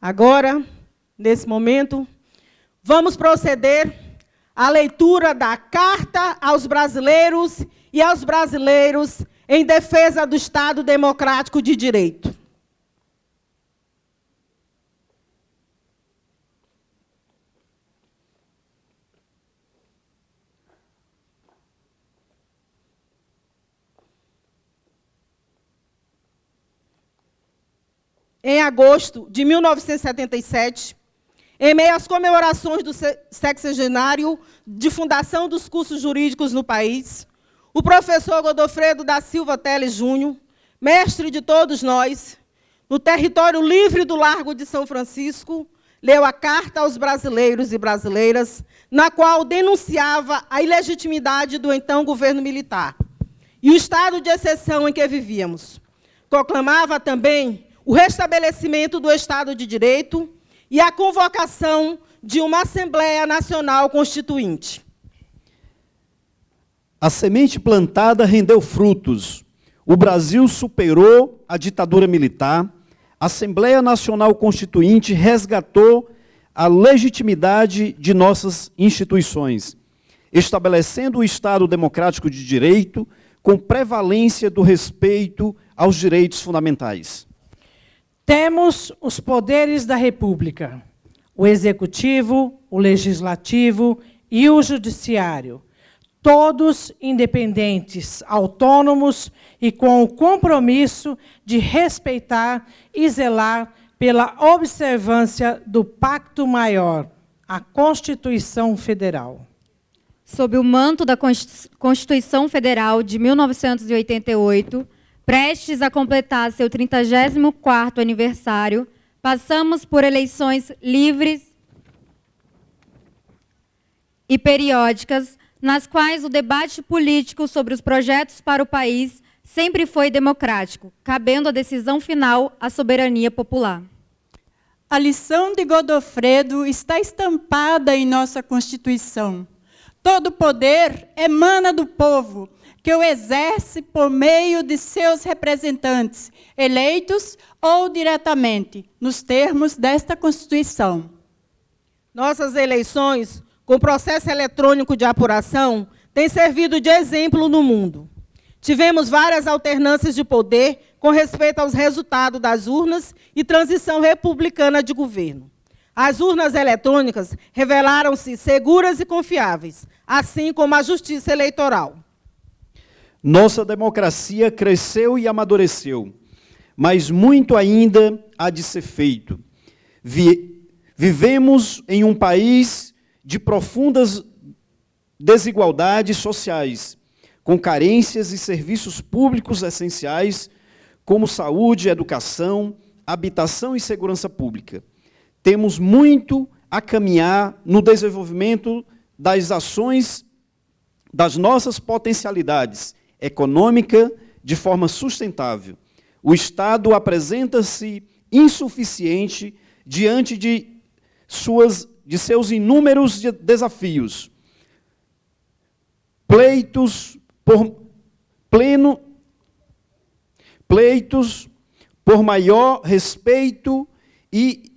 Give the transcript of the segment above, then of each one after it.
Agora, nesse momento, vamos proceder à leitura da Carta aos Brasileiros e aos Brasileiros em defesa do Estado Democrático de Direito. Em agosto de 1977, em meio às comemorações do sexagenário de fundação dos cursos jurídicos no país, o professor Godofredo da Silva Teles Júnior, mestre de todos nós, no território livre do Largo de São Francisco, leu a Carta aos Brasileiros e Brasileiras, na qual denunciava a ilegitimidade do então governo militar e o estado de exceção em que vivíamos. Proclamava também o restabelecimento do Estado de Direito e a convocação de uma Assembleia Nacional Constituinte. A semente plantada rendeu frutos. O Brasil superou a ditadura militar. A Assembleia Nacional Constituinte resgatou a legitimidade de nossas instituições, estabelecendo o Estado democrático de direito com prevalência do respeito aos direitos fundamentais. Temos os poderes da República, o Executivo, o Legislativo e o Judiciário, todos independentes, autônomos e com o compromisso de respeitar e zelar pela observância do Pacto Maior, a Constituição Federal. Sob o manto da Constituição Federal de 1988, prestes a completar seu 34º aniversário, passamos por eleições livres e periódicas, nas quais o debate político sobre os projetos para o país sempre foi democrático, cabendo a decisão final à soberania popular. A lição de Godofredo está estampada em nossa Constituição. Todo poder emana do povo, que o exerce por meio de seus representantes, eleitos ou diretamente, nos termos desta Constituição. Nossas eleições, com processo eletrônico de apuração, têm servido de exemplo no mundo. Tivemos várias alternâncias de poder com respeito aos resultados das urnas e transição republicana de governo. As urnas eletrônicas revelaram-se seguras e confiáveis, assim como a justiça eleitoral. Nossa democracia cresceu e amadureceu, mas muito ainda há de ser feito. Vivemos em um país de profundas desigualdades sociais, com carências e serviços públicos essenciais, como saúde, educação, habitação e segurança pública. Temos muito a caminhar no desenvolvimento das ações das nossas potencialidades econômica de forma sustentável. O Estado apresenta-se insuficiente diante de seus inúmeros desafios. Pleitos por maior respeito e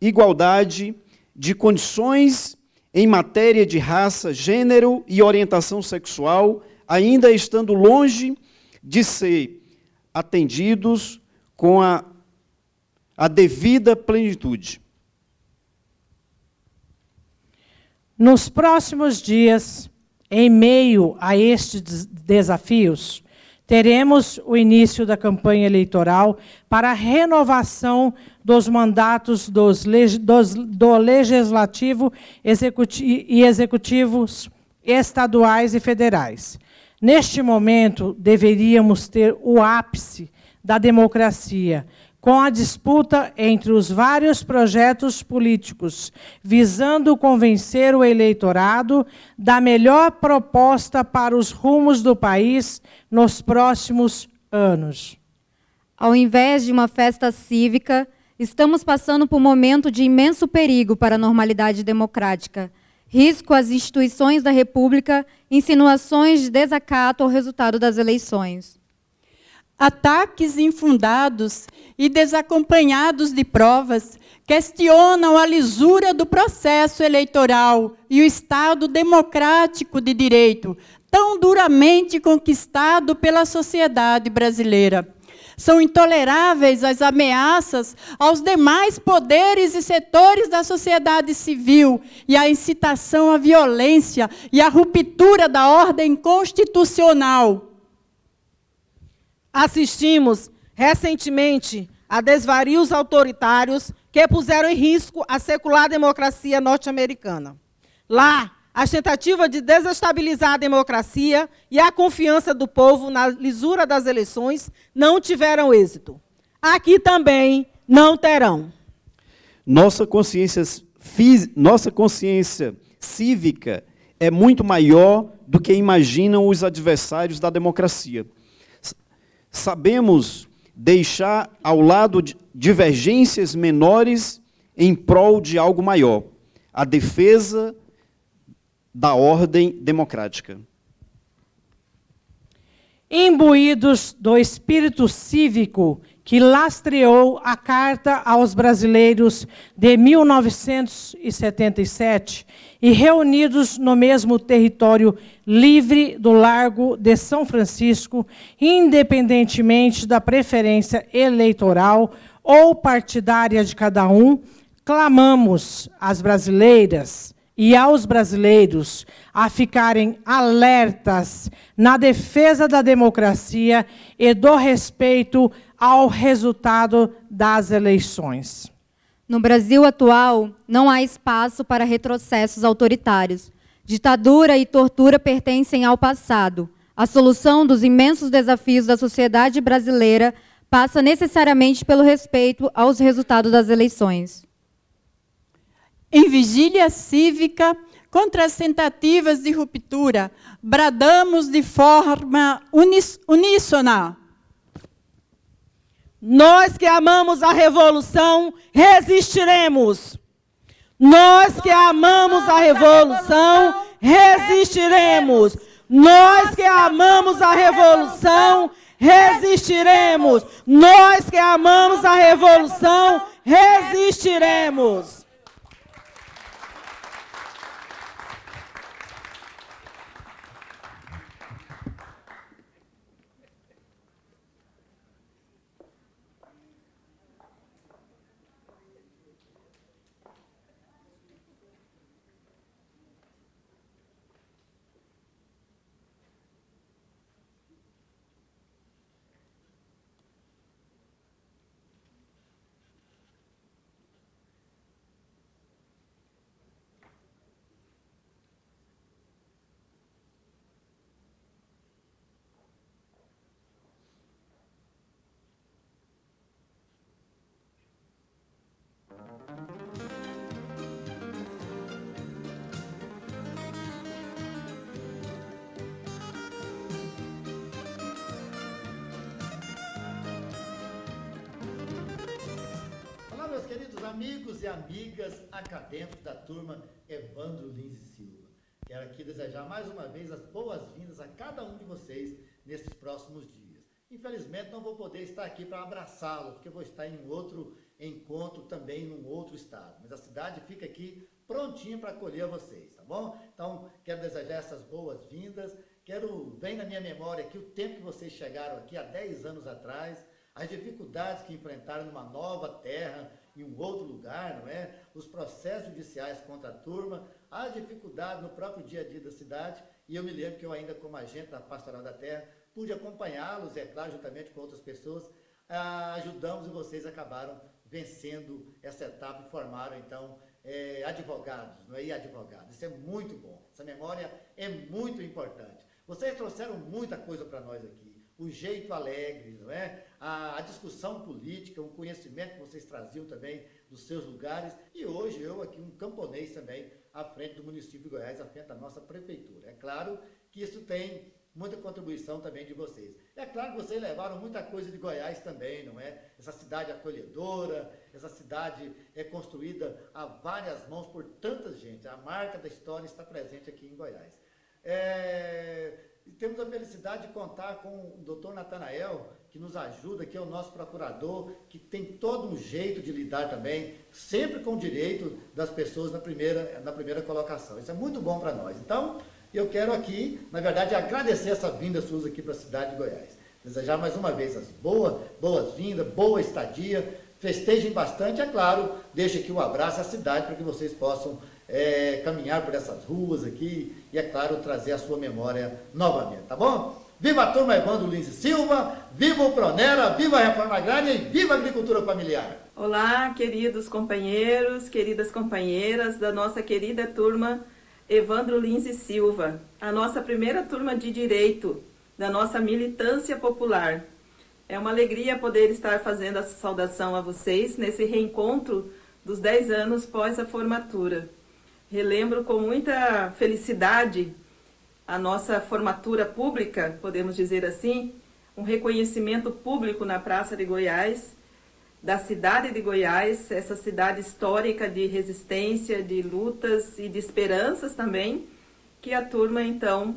igualdade de condições em matéria de raça, gênero e orientação sexual, ainda estando longe de ser atendidos com a devida plenitude. Nos próximos dias, em meio a estes desafios, teremos o início da campanha eleitoral para a renovação dos mandatos do Legislativo e Executivos estaduais e federais. Neste momento, deveríamos ter o ápice da democracia, com a disputa entre os vários projetos políticos, visando convencer o eleitorado da melhor proposta para os rumos do país nos próximos anos. Ao invés de uma festa cívica, estamos passando por um momento de imenso perigo para a normalidade democrática. Risco às instituições da República, insinuações de desacato ao resultado das eleições. Ataques infundados e desacompanhados de provas questionam a lisura do processo eleitoral e o Estado democrático de direito, tão duramente conquistado pela sociedade brasileira. São intoleráveis as ameaças aos demais poderes e setores da sociedade civil e a incitação à violência e à ruptura da ordem constitucional. Assistimos recentemente a desvarios autoritários que puseram em risco a secular democracia norte-americana. Lá, as tentativas de desestabilizar a democracia e a confiança do povo na lisura das eleições não tiveram êxito. Aqui também não terão. Nossa consciência cívica é muito maior do que imaginam os adversários da democracia. Sabemos deixar ao lado divergências menores em prol de algo maior, a defesa da ordem democrática. Imbuídos do espírito cívico que lastreou a Carta aos Brasileiros de 1977 e reunidos no mesmo território livre do Largo de São Francisco, independentemente da preferência eleitoral ou partidária de cada um, clamamos às brasileiras e aos brasileiros a ficarem alertas na defesa da democracia e do respeito ao resultado das eleições. No Brasil atual, não há espaço para retrocessos autoritários. Ditadura e tortura pertencem ao passado. A solução dos imensos desafios da sociedade brasileira passa necessariamente pelo respeito aos resultados das eleições. Em vigília cívica, contra as tentativas de ruptura, bradamos de forma uníssona. Nós que amamos a revolução, resistiremos. Nós que amamos a revolução, resistiremos. Nós que amamos a revolução, resistiremos. Nós que amamos a revolução, resistiremos. Olá, meus queridos amigos e amigas acadêmicos da turma Evandro Lins e Silva. Quero aqui desejar mais uma vez as boas-vindas a cada um de vocês nesses próximos dias. Infelizmente não vou poder estar aqui para abraçá-los, porque eu vou estar em um outro encontro também num outro estado. Mas a cidade fica aqui prontinha para acolher vocês, tá bom? Então, quero desejar essas boas-vindas. Vem na minha memória aqui o tempo que vocês chegaram aqui há 10 anos atrás, as dificuldades que enfrentaram numa nova terra, em um outro lugar, não é? Os processos judiciais contra a turma, as dificuldades no próprio dia a dia da cidade, e eu me lembro que eu ainda como agente da Pastoral da Terra, pude acompanhá-los, é claro, juntamente com outras pessoas, ajudamos e vocês acabaram vencendo essa etapa e formaram, então, advogados, não é? E advogados. Isso é muito bom, essa memória é muito importante. Vocês trouxeram muita coisa para nós aqui. O jeito alegre, não é? A discussão política, o conhecimento que vocês traziam também dos seus lugares. E hoje eu aqui, um camponês também, à frente do município de Goiás, à frente da nossa prefeitura. É claro que isso tem muita contribuição também de vocês. É claro que vocês levaram muita coisa de Goiás também, não é? Essa cidade acolhedora, essa cidade é construída a várias mãos por tanta gente. A marca da história está presente aqui em Goiás. E temos a felicidade de contar com o Dr. Natanael, que nos ajuda, que é o nosso procurador, que tem todo um jeito de lidar também, sempre com o direito das pessoas na primeira colocação. Isso é muito bom para nós. Então, eu quero aqui, na verdade, agradecer essa vinda sua aqui para a cidade de Goiás. Desejar mais uma vez as boas-vindas, boa estadia, festejem bastante, é claro, deixe aqui um abraço à cidade para que vocês possam caminhar por essas ruas aqui e, é claro, trazer a sua memória novamente, tá bom? Viva a turma Evandro Lins e Silva, viva o Pronera, viva a Reforma Agrária e viva a agricultura familiar. Olá, queridos companheiros, queridas companheiras da nossa querida turma Evandro Lins e Silva, a nossa primeira turma de Direito, da nossa militância popular. É uma alegria poder estar fazendo essa saudação a vocês nesse reencontro dos 10 anos pós a formatura. Relembro com muita felicidade a nossa formatura pública, podemos dizer assim, um reconhecimento público na Praça de Goiás, da cidade de Goiás, essa cidade histórica de resistência, de lutas e de esperanças também, que a turma, então,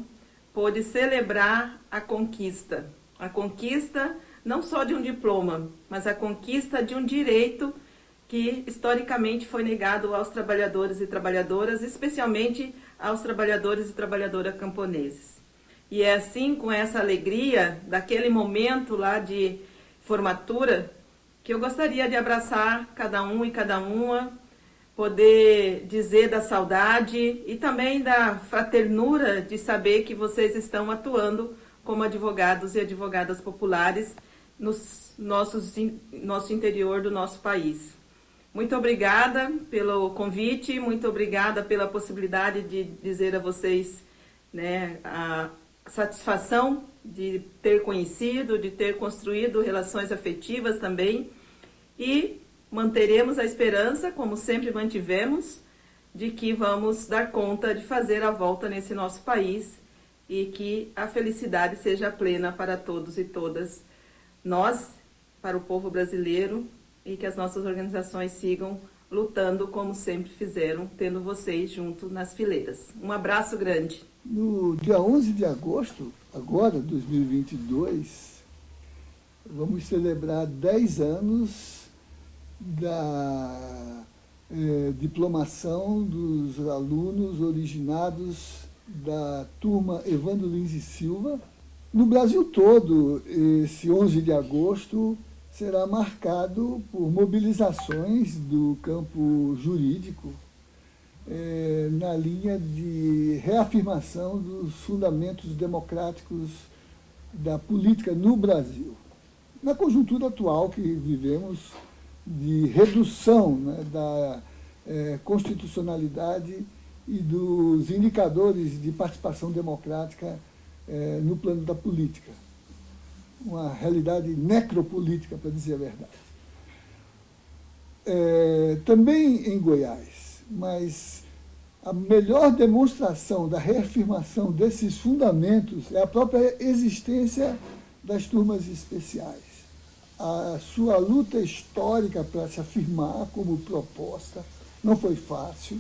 pôde celebrar a conquista. A conquista não só de um diploma, mas a conquista de um direito que historicamente foi negado aos trabalhadores e trabalhadoras, especialmente aos trabalhadores e trabalhadoras camponeses. E é assim, com essa alegria daquele momento lá de formatura, que eu gostaria de abraçar cada um e cada uma, poder dizer da saudade e também da fraternura de saber que vocês estão atuando como advogados e advogadas populares no nosso interior do nosso país. Muito obrigada pelo convite, muito obrigada pela possibilidade de dizer a vocês, né, a satisfação de ter conhecido, de ter construído relações afetivas também, e manteremos a esperança, como sempre mantivemos, de que vamos dar conta de fazer a volta nesse nosso país e que a felicidade seja plena para todos e todas nós, para o povo brasileiro, e que as nossas organizações sigam lutando como sempre fizeram, tendo vocês junto nas fileiras. Um abraço grande. No dia 11 de agosto, agora, 2022, vamos celebrar 10 anos da diplomação dos alunos originados da turma Evandro Lins e Silva. No Brasil todo, esse 11 de agosto será marcado por mobilizações do campo jurídico na linha de reafirmação dos fundamentos democráticos da política no Brasil. Na conjuntura atual que vivemos de redução, né, da constitucionalidade e dos indicadores de participação democrática no plano da política. Uma realidade necropolítica, para dizer a verdade. Também em Goiás, mas a melhor demonstração da reafirmação desses fundamentos é a própria existência das turmas especiais. A sua luta histórica para se afirmar como proposta não foi fácil,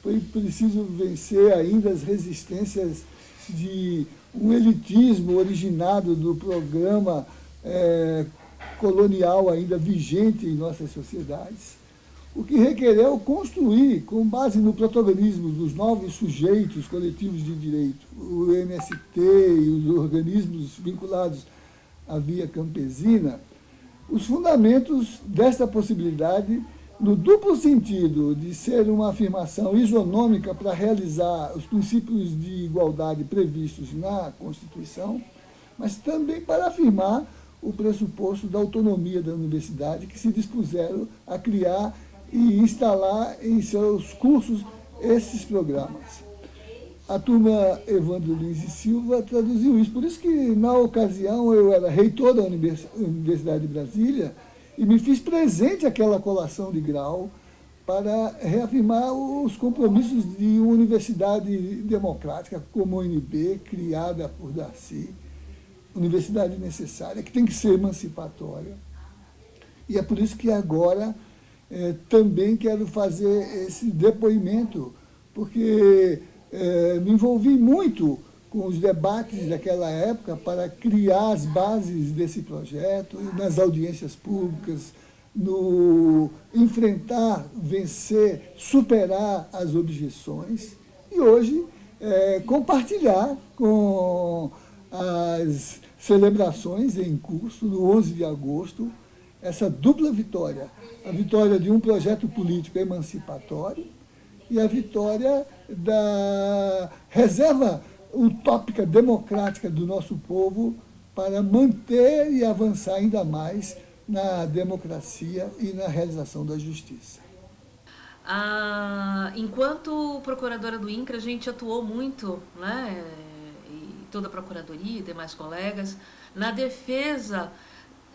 foi preciso vencer ainda as resistências de um elitismo originado do programa colonial ainda vigente em nossas sociedades, o que requereu construir, com base no protagonismo dos novos sujeitos coletivos de direito, o MST e os organismos vinculados à via campesina, os fundamentos desta possibilidade, no duplo sentido de ser uma afirmação isonômica para realizar os princípios de igualdade previstos na Constituição, mas também para afirmar o pressuposto da autonomia da universidade, que se dispuseram a criar e instalar em seus cursos esses programas. A turma Evandro Lins e Silva traduziu isso. Por isso que, na ocasião, eu era reitor da Universidade de Brasília e me fiz presente àquela colação de grau para reafirmar os compromissos de uma universidade democrática como a UNB, criada por Darcy, universidade necessária, que tem que ser emancipatória. E é por isso que agora também quero fazer esse depoimento, porque me envolvi muito com os debates daquela época para criar as bases desse projeto, nas audiências públicas, no enfrentar, vencer, superar as objeções, e hoje compartilhar com as celebrações em curso, no 11 de agosto, essa dupla vitória, a vitória de um projeto político emancipatório e a vitória da reserva utópica democrática do nosso povo para manter e avançar ainda mais na democracia e na realização da justiça. Enquanto procuradora do INCRA, a gente atuou muito, né, e toda a procuradoria e demais colegas, na defesa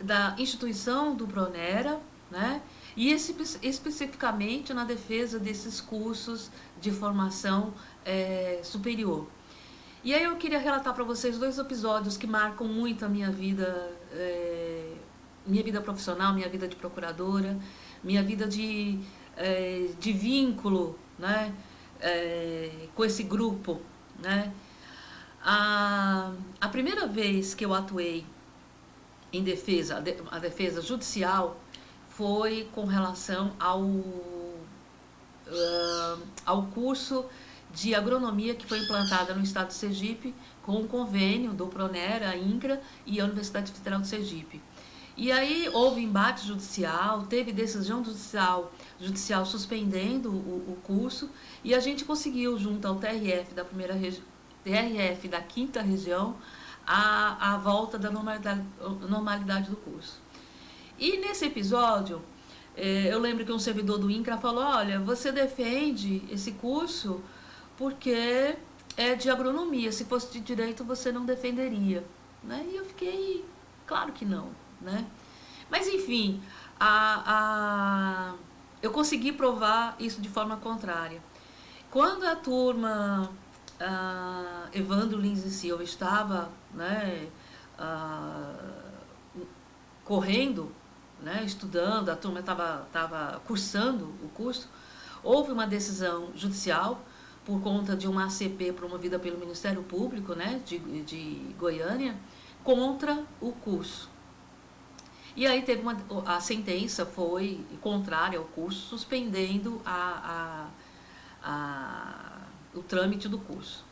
da instituição do Pronera, né, e especificamente na defesa desses cursos de formação superior. E aí eu queria relatar para vocês 2 episódios que marcam muito a minha vida profissional, minha vida de procuradora, minha vida de vínculo, né, com esse grupo, né. A primeira vez que eu atuei em defesa, a defesa judicial, foi com relação ao curso de agronomia que foi implantada no estado de Sergipe, com um convênio do Pronera, a INCRA e a Universidade Federal de Sergipe. E aí houve embate judicial, teve decisão judicial suspendendo o curso, e a gente conseguiu, junto ao TRF TRF da 5ª região, a volta da normalidade do curso. E nesse episódio, eu lembro que um servidor do INCRA falou: olha, você defende esse curso porque é de agronomia, se fosse de direito você não defenderia, né? E eu fiquei, claro que não, né? Mas enfim, eu consegui provar isso de forma contrária. Quando a turma Evandro Lins e Silva estava, né, correndo, né, estudando, a turma estava cursando o curso, houve uma decisão judicial por conta de uma ACP promovida pelo Ministério Público, né, de Goiânia, contra o curso. E aí a sentença foi contrária ao curso, suspendendo o trâmite do curso.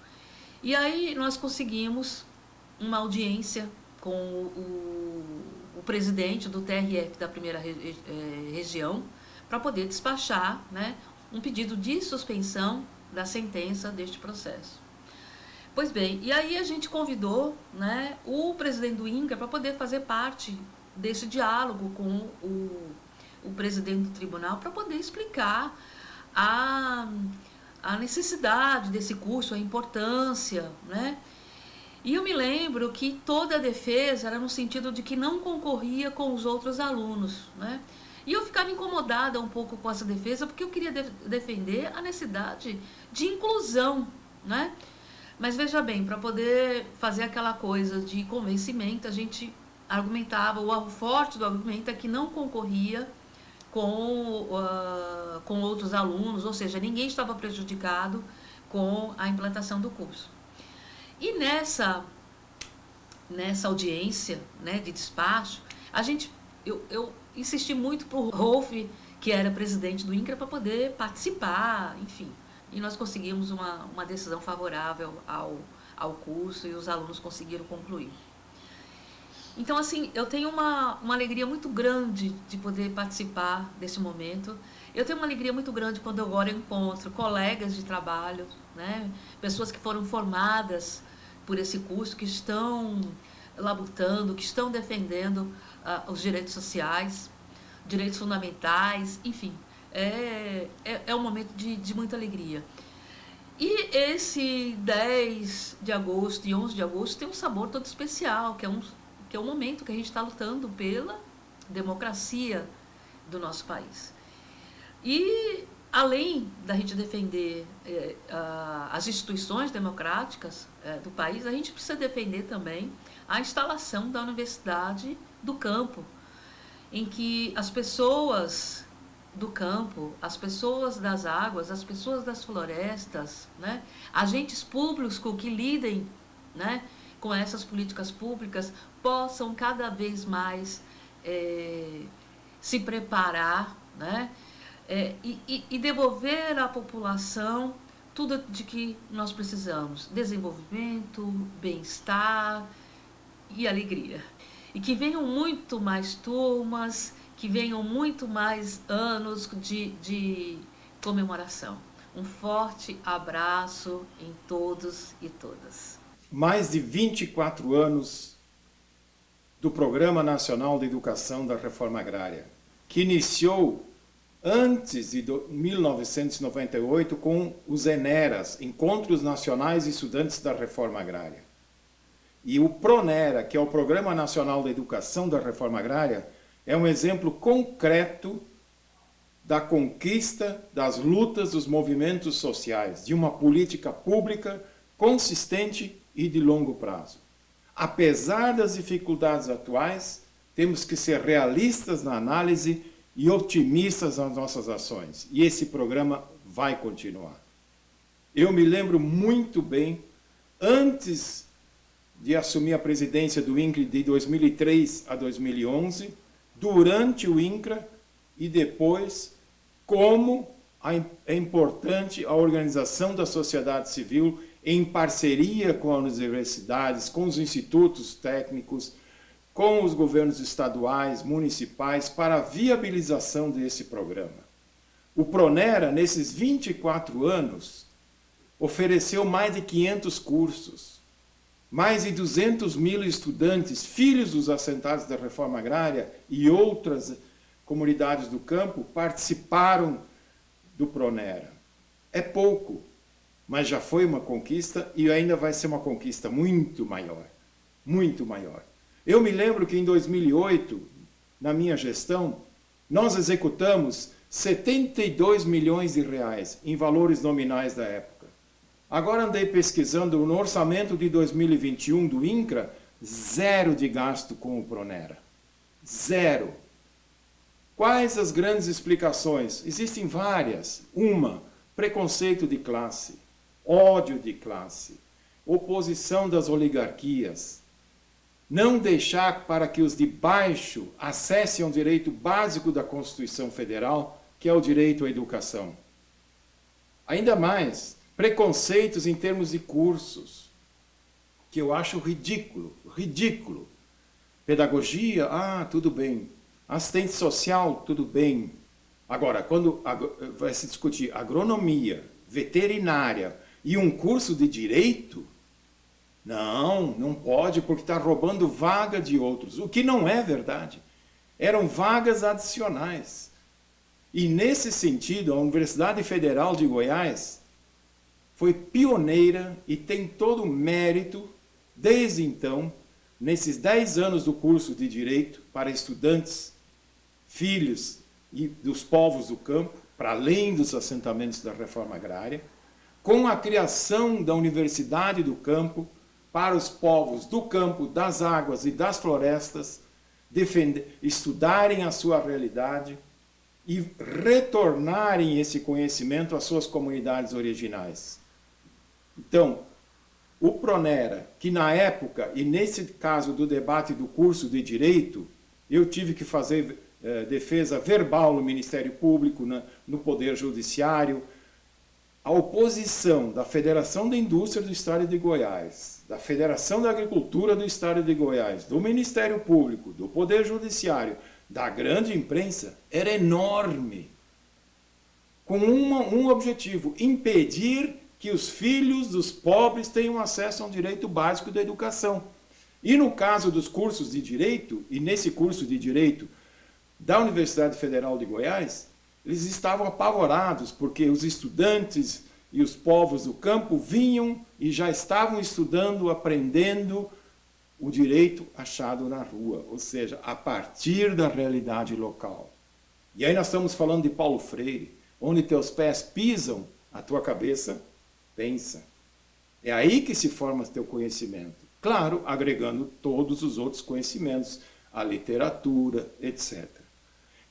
E aí nós conseguimos uma audiência com o presidente do TRF da 1ª região para poder despachar, né, um pedido de suspensão da sentença deste processo. Pois bem, e aí a gente convidou, né, o presidente do INCRA para poder fazer parte desse diálogo com o presidente do tribunal para poder explicar a necessidade desse curso, a importância, né? E eu me lembro que toda a defesa era no sentido de que não concorria com os outros alunos, né? E eu ficava incomodada um pouco com essa defesa, porque eu queria defender a necessidade de inclusão, né? Mas veja bem, para poder fazer aquela coisa de convencimento, a gente argumentava, o forte do argumento é que não concorria com outros alunos, ou seja, ninguém estava prejudicado com a implantação do curso. E nessa audiência, né, de despacho, eu insisti muito para o Rolf, que era presidente do INCRA, para poder participar, enfim. E nós conseguimos uma decisão favorável ao curso e os alunos conseguiram concluir. Então, assim, eu tenho uma alegria muito grande de poder participar desse momento. Eu tenho uma alegria muito grande quando agora eu encontro colegas de trabalho, né, pessoas que foram formadas por esse curso, que estão labutando, que estão defendendo os direitos sociais, direitos fundamentais, enfim. É um momento de muita alegria. E esse 10 de agosto e 11 de agosto tem um sabor todo especial, que é um momento que a gente está lutando pela democracia do nosso país. E, além da gente defender as instituições democráticas do país, a gente precisa defender também a instalação da Universidade do Campo, em que as pessoas do campo, as pessoas das águas, as pessoas das florestas, né, agentes públicos que lidem né, com essas políticas públicas, possam cada vez mais se preparar, né, e devolver à população tudo de que nós precisamos: desenvolvimento, bem-estar e alegria. E que venham muito mais turmas, que venham muito mais anos de comemoração. Um forte abraço em todos e todas. Mais de 24 anos do Programa Nacional de Educação da Reforma Agrária, que iniciou antes de 1998 com os ENERAs, Encontros Nacionais de Estudantes da Reforma Agrária. E o PRONERA, que é o Programa Nacional de Educação da Reforma Agrária, é um exemplo concreto da conquista das lutas dos movimentos sociais, de uma política pública consistente e de longo prazo. Apesar das dificuldades atuais, temos que ser realistas na análise e otimistas nas nossas ações. E esse programa vai continuar. Eu me lembro muito bem, antes de assumir a presidência do INCRA de 2003 a 2011, durante o INCRA e depois, como é importante a organização da sociedade civil em parceria com as universidades, com os institutos técnicos, com os governos estaduais, municipais, para a viabilização desse programa. O PRONERA, nesses 24 anos, ofereceu mais de 500 cursos, mais de 200 mil estudantes, filhos dos assentados da reforma agrária e outras comunidades do campo, participaram do PRONERA. É pouco, mas já foi uma conquista e ainda vai ser uma conquista muito maior, muito maior. Eu me lembro que em 2008, na minha gestão, nós executamos 72 milhões de reais em valores nominais da época. Agora andei pesquisando no orçamento de 2021 do INCRA, 0 de gasto com o PRONERA. 0. Quais as grandes explicações? Existem várias. Uma, preconceito de classe, ódio de classe, oposição das oligarquias, não deixar para que os de baixo acessem ao direito básico da Constituição Federal, que é o direito à educação. Ainda mais, preconceitos em termos de cursos, que eu acho ridículo, ridículo. Pedagogia, tudo bem. Assistente social, tudo bem. Agora, quando vai se discutir agronomia, veterinária e um curso de direito, não pode, porque está roubando vaga de outros, o que não é verdade. Eram vagas adicionais. E, nesse sentido, a Universidade Federal de Goiás foi pioneira e tem todo o mérito, desde então, nesses 10 anos do curso de Direito para estudantes, filhos e dos povos do campo, para além dos assentamentos da reforma agrária, com a criação da Universidade do Campo para os povos do campo, das águas e das florestas, estudarem a sua realidade e retornarem esse conhecimento às suas comunidades originais. Então, o PRONERA, que na época, e nesse caso do debate do curso de Direito, eu tive que fazer defesa verbal no Ministério Público, no Poder Judiciário, a oposição da Federação da Indústria do Estado de Goiás, da Federação da Agricultura do Estado de Goiás, do Ministério Público, do Poder Judiciário, da grande imprensa, era enorme, com um objetivo: impedir que os filhos dos pobres tenham acesso a um direito básico da educação. E no caso dos cursos de Direito, e nesse curso de Direito da Universidade Federal de Goiás, eles estavam apavorados, porque os estudantes e os povos do campo vinham e já estavam estudando, aprendendo o direito achado na rua, ou seja, a partir da realidade local. E aí nós estamos falando de Paulo Freire: onde teus pés pisam, a tua cabeça pensa. É aí que se forma teu conhecimento. Claro, agregando todos os outros conhecimentos, a literatura, etc.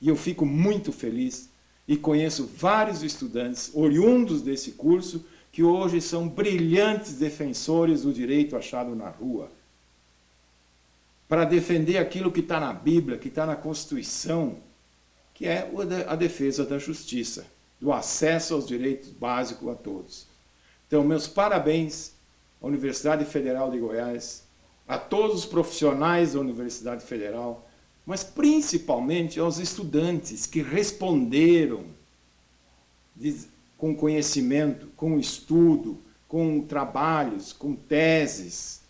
E eu fico muito feliz e conheço vários estudantes oriundos desse curso que hoje são brilhantes defensores do direito achado na rua, para defender aquilo que está na Bíblia, que está na Constituição, que é a defesa da justiça, do acesso aos direitos básicos a todos. Então, meus parabéns à Universidade Federal de Goiás, a todos os profissionais da Universidade Federal, mas principalmente aos estudantes que responderam com conhecimento, com estudo, com trabalhos, com teses,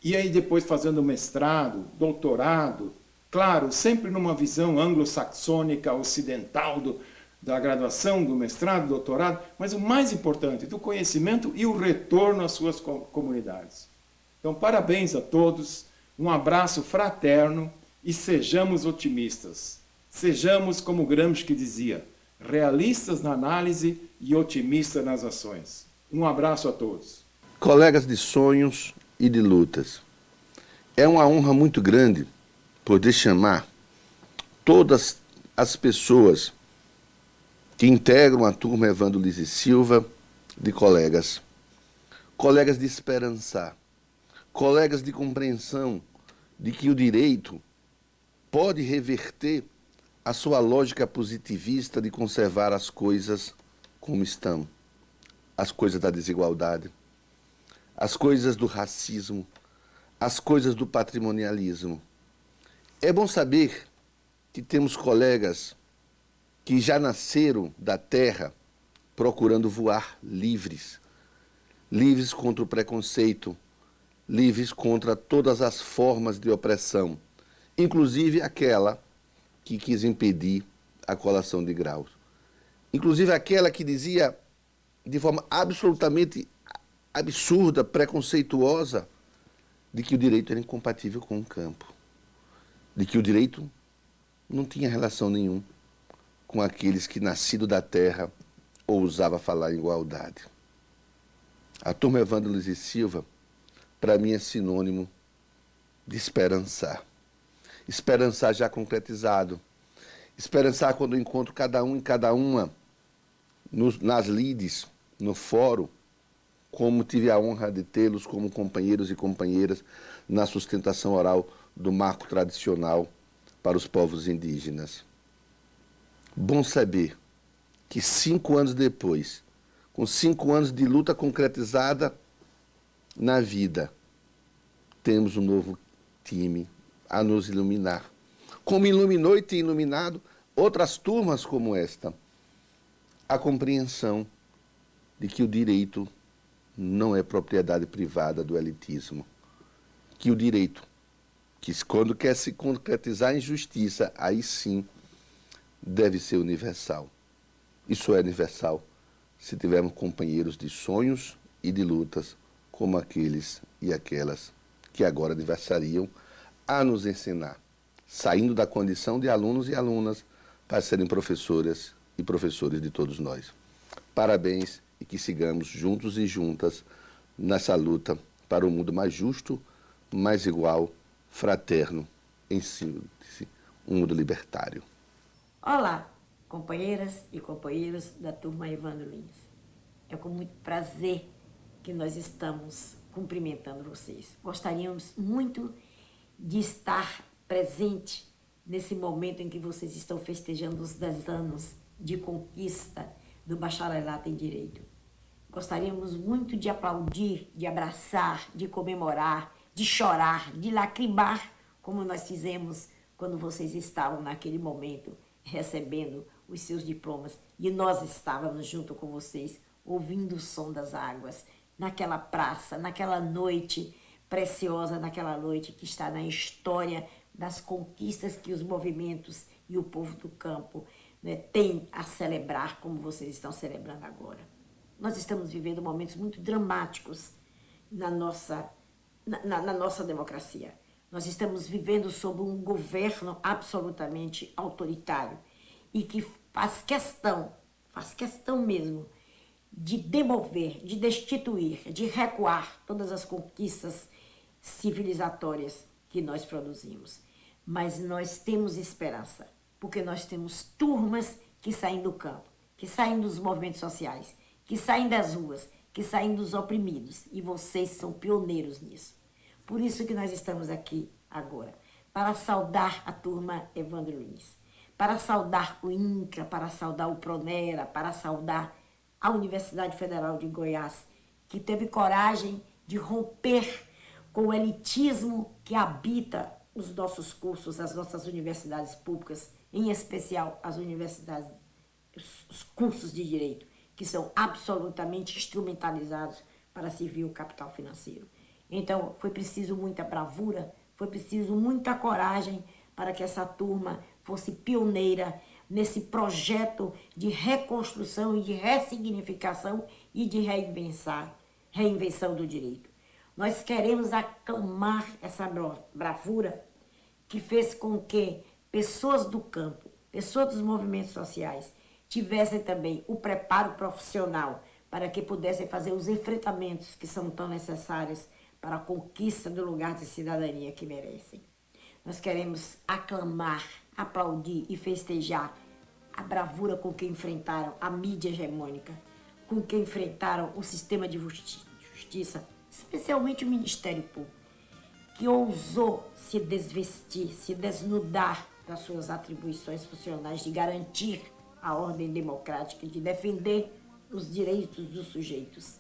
e aí depois fazendo mestrado, doutorado, claro, sempre numa visão anglo-saxônica, ocidental da graduação, do mestrado, do doutorado, mas o mais importante, do conhecimento e o retorno às suas comunidades. Então, parabéns a todos, um abraço fraterno e sejamos otimistas. Sejamos, como Gramsci dizia, realistas na análise e otimistas nas ações. Um abraço a todos. Colegas de sonhos e de lutas, é uma honra muito grande poder chamar todas as pessoas que integram a turma Evandro Lins e Silva de colegas. Colegas de esperançar, colegas de compreensão de que o direito pode reverter a sua lógica positivista de conservar as coisas como estão, as coisas da desigualdade, as coisas do racismo, as coisas do patrimonialismo. É bom saber que temos colegas que já nasceram da terra procurando voar livres, livres contra o preconceito, livres contra todas as formas de opressão, inclusive aquela que quis impedir a colação de graus. Inclusive aquela que dizia de forma absolutamente absurda, preconceituosa, de que o direito era incompatível com o campo, de que o direito não tinha relação nenhuma com aqueles que, nascido da terra, ousava falar em igualdade. A turma Evandro Lins e Silva, para mim, é sinônimo de esperançar. Esperançar já concretizado. Esperançar quando eu encontro cada um e cada uma nas lides, no fórum, como tive a honra de tê-los como companheiros e companheiras na sustentação oral do marco tradicional para os povos indígenas. Bom saber que 5 anos depois, com 5 anos de luta concretizada na vida, temos um novo time a nos iluminar. Como iluminou e tem iluminado outras turmas como esta, a compreensão de que o direito não é propriedade privada do elitismo, que o direito, que quando quer se concretizar em justiça, aí sim deve ser universal. Isso é universal se tivermos companheiros de sonhos e de lutas como aqueles e aquelas que agora aniversariam a nos ensinar, saindo da condição de alunos e alunas para serem professoras e professores de todos nós. Parabéns e que sigamos juntos e juntas nessa luta para um mundo mais justo, mais igual, fraterno, em síntese, um mundo libertário. Olá, companheiras e companheiros da turma Evandro Lins. É com muito prazer que nós estamos cumprimentando vocês. Gostaríamos muito de estar presente nesse momento em que vocês estão festejando os 10 anos de conquista do bacharelato em Direito. Gostaríamos muito de aplaudir, de abraçar, de comemorar, de chorar, de lacrimar, como nós fizemos quando vocês estavam naquele momento recebendo os seus diplomas e nós estávamos junto com vocês, ouvindo o som das águas, naquela praça, naquela noite preciosa, naquela noite que está na história das conquistas que os movimentos e o povo do campo, né, têm a celebrar, como vocês estão celebrando agora. Nós estamos vivendo momentos muito dramáticos na nossa democracia. Nós estamos vivendo sob um governo absolutamente autoritário e que faz questão mesmo de demover, de destituir, de recuar todas as conquistas civilizatórias que nós produzimos. Mas nós temos esperança, porque nós temos turmas que saem do campo, que saem dos movimentos sociais, que saem das ruas, que saem dos oprimidos. E vocês são pioneiros nisso. Por isso que nós estamos aqui agora, para saudar a turma Evandro Lins, para saudar o INCRA, para saudar o Pronera, para saudar a Universidade Federal de Goiás, que teve coragem de romper com o elitismo que habita os nossos cursos, as nossas universidades públicas, em especial as universidades, os cursos de direito, que são absolutamente instrumentalizados para servir o capital financeiro. Então, foi preciso muita bravura, foi preciso muita coragem para que essa turma fosse pioneira nesse projeto de reconstrução e de ressignificação e de reinvenção do direito. Nós queremos aclamar essa bravura que fez com que pessoas do campo, pessoas dos movimentos sociais, tivessem também o preparo profissional para que pudessem fazer os enfrentamentos que são tão necessários para a conquista do lugar de cidadania que merecem. Nós queremos aclamar, aplaudir e festejar a bravura com que enfrentaram a mídia hegemônica, com que enfrentaram o sistema de justiça, especialmente o Ministério Público, que ousou se desvestir, se desnudar das suas atribuições funcionais de garantir a ordem democrática, de defender os direitos dos sujeitos.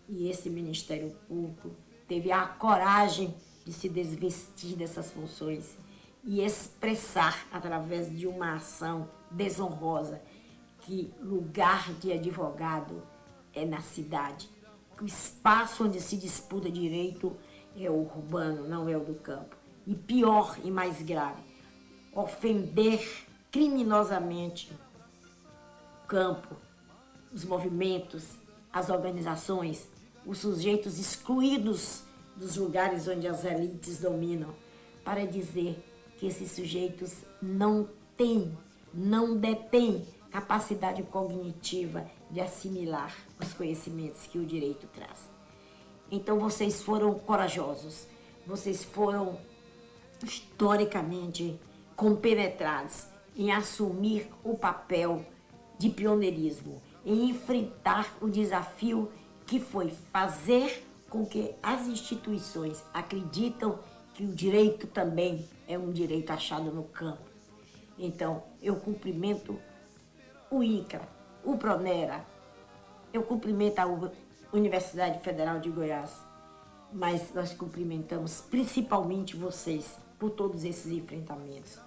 E esse Ministério Público teve a coragem de se desvestir dessas funções e expressar, através de uma ação desonrosa, que lugar de advogado é na cidade, que o espaço onde se disputa direito é o urbano, não é o do campo. E pior e mais grave, ofender criminosamente o campo, os movimentos, as organizações, os sujeitos excluídos dos lugares onde as elites dominam, para dizer que esses sujeitos não detêm capacidade cognitiva de assimilar os conhecimentos que o direito traz. Então vocês foram corajosos, vocês foram historicamente compenetrados em assumir o papel de pioneirismo, em enfrentar o desafio que foi fazer com que as instituições acreditam que o direito também é um direito achado no campo. Então, eu cumprimento o INCRA, o Pronera, eu cumprimento a Universidade Federal de Goiás, mas nós cumprimentamos principalmente vocês por todos esses enfrentamentos,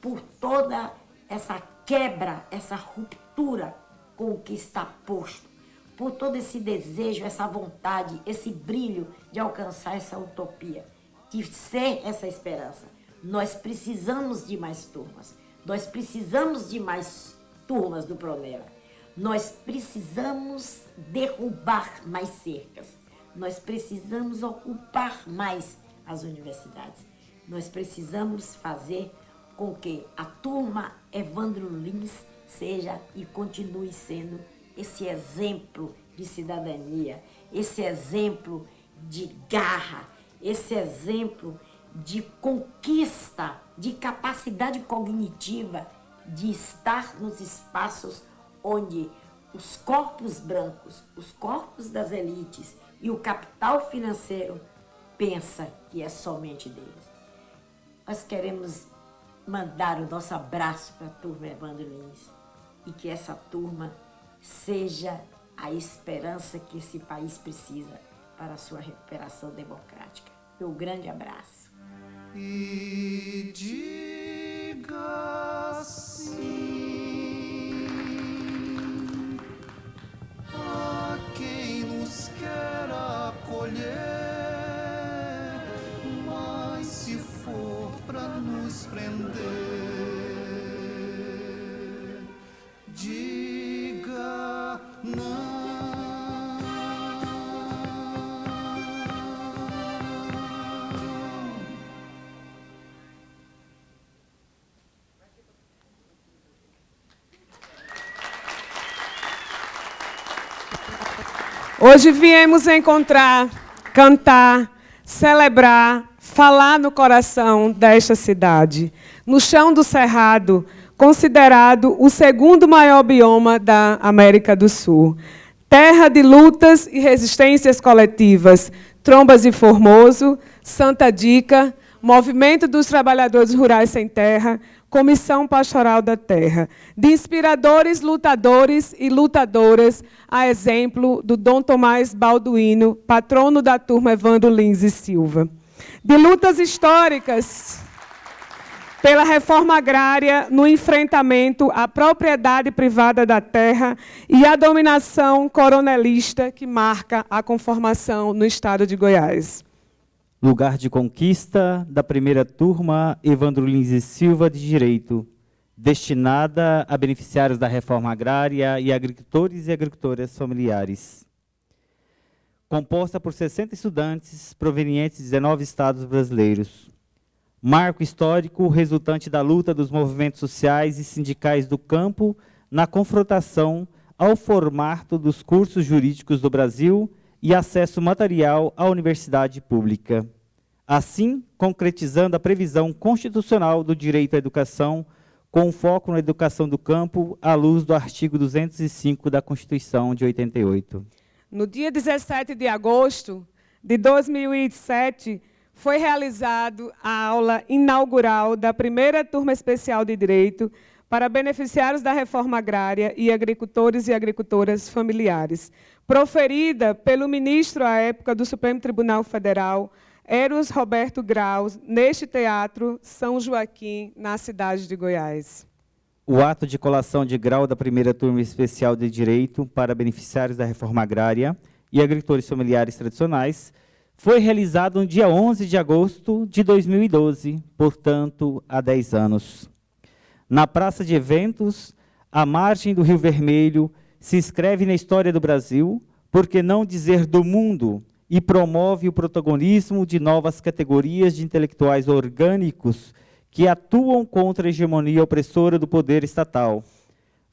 por toda essa quebra, essa ruptura com o que está posto, por todo esse desejo, essa vontade, esse brilho de alcançar essa utopia, de ser essa esperança. Nós precisamos de mais turmas, nós precisamos de mais turmas do Pronera, nós precisamos derrubar mais cercas, nós precisamos ocupar mais as universidades, nós precisamos fazer com que a turma Evandro Lins seja e continue sendo esse exemplo de cidadania, esse exemplo de garra, esse exemplo de conquista, de capacidade cognitiva, de estar nos espaços onde os corpos brancos, os corpos das elites e o capital financeiro pensa que é somente deles. Nós queremos mandar o nosso abraço para a turma Evandro Lins e que essa turma seja a esperança que esse país precisa para a sua recuperação democrática. Meu grande abraço. E diga sim a quem nos quer acolher, mas se for para nos prender, diga não. Hoje viemos encontrar, cantar, celebrar, falar no coração desta cidade, no chão do Cerrado, considerado o segundo maior bioma da América do Sul. terra de lutas e resistências coletivas, Trombas de Formoso, Santa Dica, Movimento dos Trabalhadores Rurais Sem Terra, Comissão Pastoral da Terra, de inspiradores, lutadores e lutadoras, a exemplo do Dom Tomás Balduino, patrono da turma Evandro Lins e Silva. De lutas históricas pela reforma agrária no enfrentamento à propriedade privada da terra e à dominação coronelista que marca a conformação no estado de Goiás. Lugar de conquista da primeira turma Evandro Lins e Silva de Direito, destinada a beneficiários da reforma agrária e agricultores e agricultoras familiares. Composta por 60 estudantes provenientes de 19 estados brasileiros. Marco histórico resultante da luta dos movimentos sociais e sindicais do campo na confrontação ao formato dos cursos jurídicos do Brasil e acesso material à universidade pública. Assim, concretizando a previsão constitucional do direito à educação, com foco na educação do campo, à luz do artigo 205 da Constituição de 88. No dia 17 de agosto de 2007, foi realizada a aula inaugural da primeira turma especial de Direito para beneficiários da reforma agrária e agricultores e agricultoras familiares, proferida pelo ministro à época do Supremo Tribunal Federal, Eros Roberto Graus, neste Teatro São Joaquim, na cidade de Goiás. O ato de colação de grau da primeira turma especial de Direito para beneficiários da reforma agrária e agricultores familiares tradicionais foi realizado no dia 11 de agosto de 2012, portanto, há 10 anos. Na Praça de Eventos, à margem do Rio Vermelho, se inscreve na história do Brasil, por que não dizer do mundo, e promove o protagonismo de novas categorias de intelectuais orgânicos que atuam contra a hegemonia opressora do poder estatal.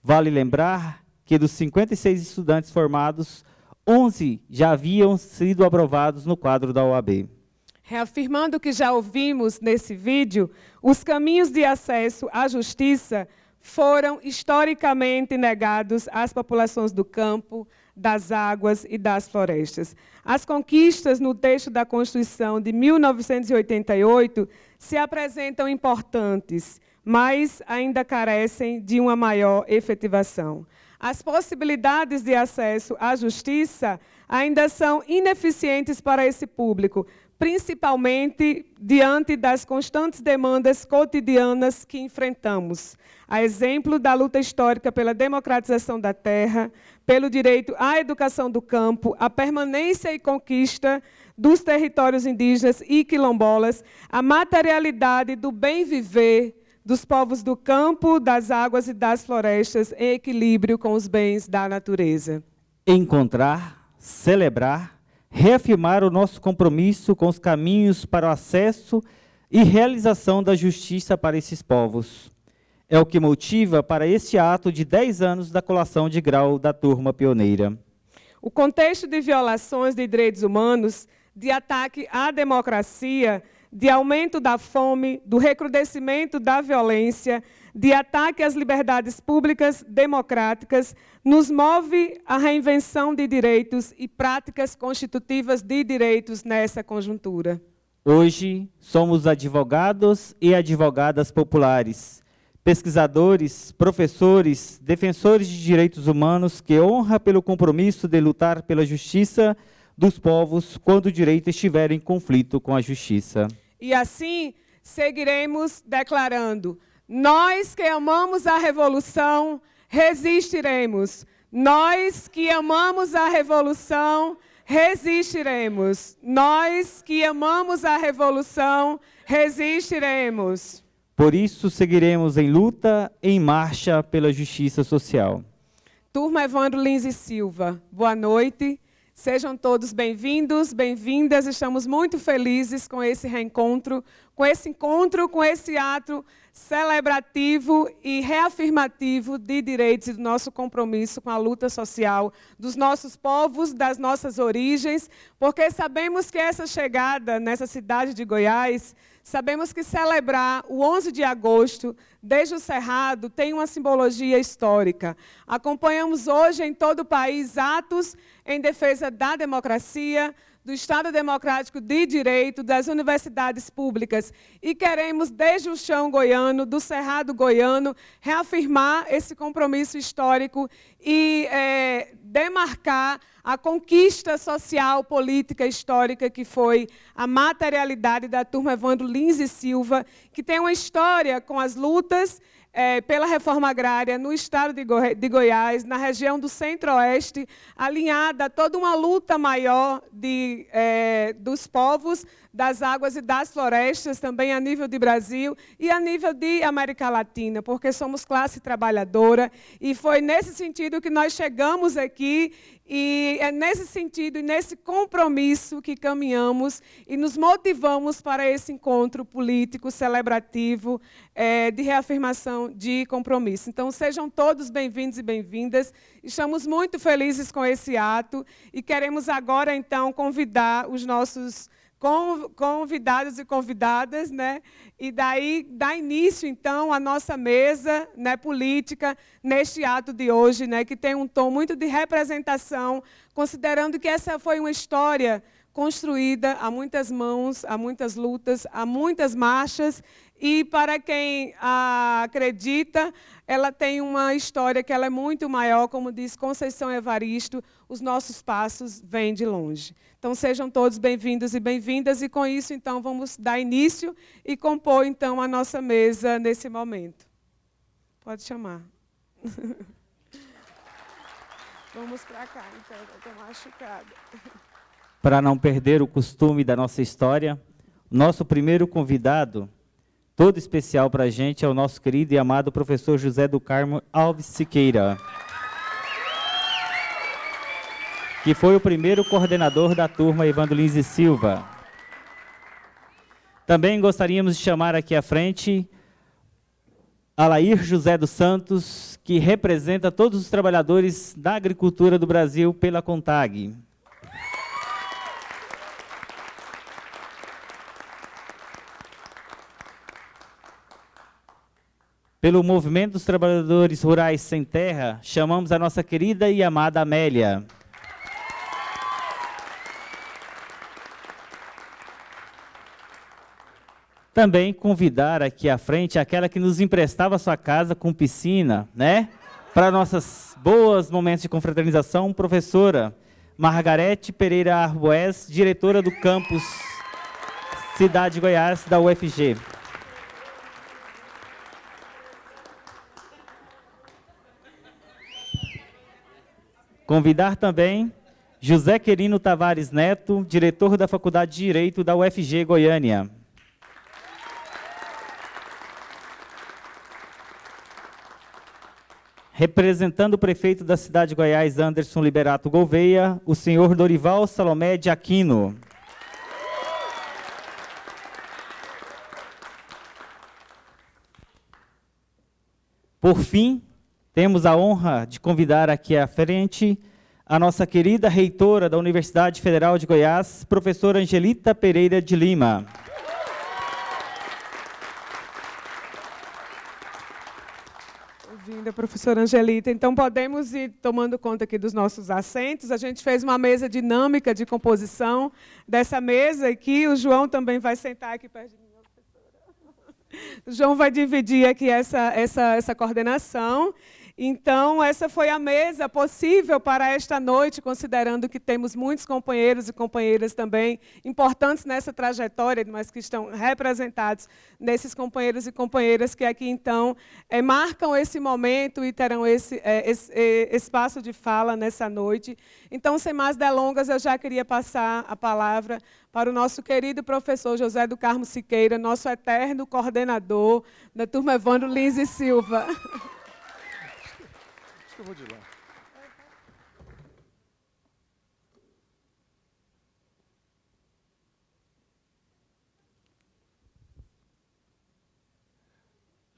Vale lembrar que dos 56 estudantes formados, 11 já haviam sido aprovados no quadro da OAB. Reafirmando o que já ouvimos nesse vídeo, os caminhos de acesso à justiça foram historicamente negados às populações do campo, das águas e das florestas. As conquistas no texto da Constituição de 1988 se apresentam importantes, mas ainda carecem de uma maior efetivação. As possibilidades de acesso à justiça ainda são ineficientes para esse público, principalmente diante das constantes demandas cotidianas que enfrentamos, a exemplo da luta histórica pela democratização da terra, pelo direito à educação do campo, a permanência e conquista dos territórios indígenas e quilombolas, a materialidade do bem viver dos povos do campo, das águas e das florestas, em equilíbrio com os bens da natureza. Encontrar, celebrar, reafirmar o nosso compromisso com os caminhos para o acesso e realização da justiça para esses povos. É o que motiva para este ato de 10 anos da colação de grau da turma pioneira. O contexto de violações de direitos humanos, de ataque à democracia, de aumento da fome, do recrudescimento da violência, de ataque às liberdades públicas democráticas, nos move à reinvenção de direitos e práticas constitutivas de direitos nessa conjuntura. Hoje, somos advogados e advogadas populares, pesquisadores, professores, defensores de direitos humanos que honram pelo compromisso de lutar pela justiça dos povos quando o direito estiver em conflito com a justiça. E assim, seguiremos declarando: nós que amamos a revolução, resistiremos. Nós que amamos a revolução, resistiremos. Nós que amamos a revolução, resistiremos. Por isso, seguiremos em luta, em marcha pela justiça social. Turma Evandro Lins e Silva, boa noite. Sejam todos bem-vindos, bem-vindas. Estamos muito felizes com esse reencontro com esse encontro, com esse ato celebrativo e reafirmativo de direitos e do nosso compromisso com a luta social dos nossos povos, das nossas origens, porque sabemos que essa chegada nessa cidade de Goiás, sabemos que celebrar o 11 de agosto, desde o Cerrado, tem uma simbologia histórica. Acompanhamos hoje em todo o país atos em defesa da democracia, do Estado Democrático de Direito, das universidades públicas. E queremos, desde o chão goiano, do Cerrado goiano, reafirmar esse compromisso histórico e demarcar a conquista social, política, histórica, que foi a materialidade da turma Evandro Lins e Silva, que tem uma história com as lutas pela reforma agrária no estado de Goiás, na região do Centro-Oeste, alinhada a toda uma luta maior dos povos, das águas e das florestas, também a nível de Brasil e a nível de América Latina, porque somos classe trabalhadora, e foi nesse sentido que nós chegamos aqui, e é nesse sentido e nesse compromisso que caminhamos e nos motivamos para esse encontro político, celebrativo, de reafirmação de compromisso. Então, sejam todos bem-vindos e bem-vindas. Estamos muito felizes com esse ato e queremos agora, então, convidar os nossos convidados e convidadas, né? E daí dar início, então, à nossa mesa, né, política neste ato de hoje, né, que tem um tom muito de representação, considerando que essa foi uma história construída a muitas mãos, a muitas lutas, a muitas marchas, e para quem acredita, ela tem uma história que ela é muito maior, como diz Conceição Evaristo, os nossos passos vêm de longe. Então, sejam todos bem-vindos e bem-vindas, e com isso, então, vamos dar início e compor, então, a nossa mesa nesse momento. Pode chamar. Vamos para cá, então, eu estou machucada. Para não perder o costume da nossa história, nosso primeiro convidado, todo especial para a gente, é o nosso querido e amado professor José do Carmo Alves Siqueira, que foi o primeiro coordenador da turma Evandro Lins e Silva. Também gostaríamos de chamar aqui à frente Alair José dos Santos, que representa todos os trabalhadores da agricultura do Brasil pela CONTAG. Pelo Movimento dos Trabalhadores Rurais Sem Terra, chamamos a nossa querida e amada Amélia. Também convidar aqui à frente aquela que nos emprestava sua casa com piscina, né? Para nossos bons momentos de confraternização, professora Margarete Pereira Arboés, diretora do campus Cidade de Goiás, da UFG. Convidar também José Querino Tavares Neto, diretor da Faculdade de Direito da UFG Goiânia. Representando o prefeito da cidade de Goiás, Anderson Liberato Gouveia, o senhor Dorival Salomé de Aquino. Por fim, temos a honra de convidar aqui à frente a nossa querida reitora da Universidade Federal de Goiás, professora Angelita Pereira de Lima. Bem-vinda, professora Angelita. Então, podemos ir tomando conta aqui dos nossos assentos. A gente fez uma mesa dinâmica de composição dessa mesa aqui. O João também vai sentar aqui perto de mim. O João vai dividir aqui essa coordenação. Então, essa foi a mesa possível para esta noite, considerando que temos muitos companheiros e companheiras também importantes nessa trajetória, mas que estão representados nesses companheiros e companheiras que aqui, então, marcam esse momento e terão esse espaço de fala nessa noite. Então, sem mais delongas, eu já queria passar a palavra para o nosso querido professor José do Carmo Siqueira, nosso eterno coordenador da turma Evandro Lins e Silva. Eu vou de lá.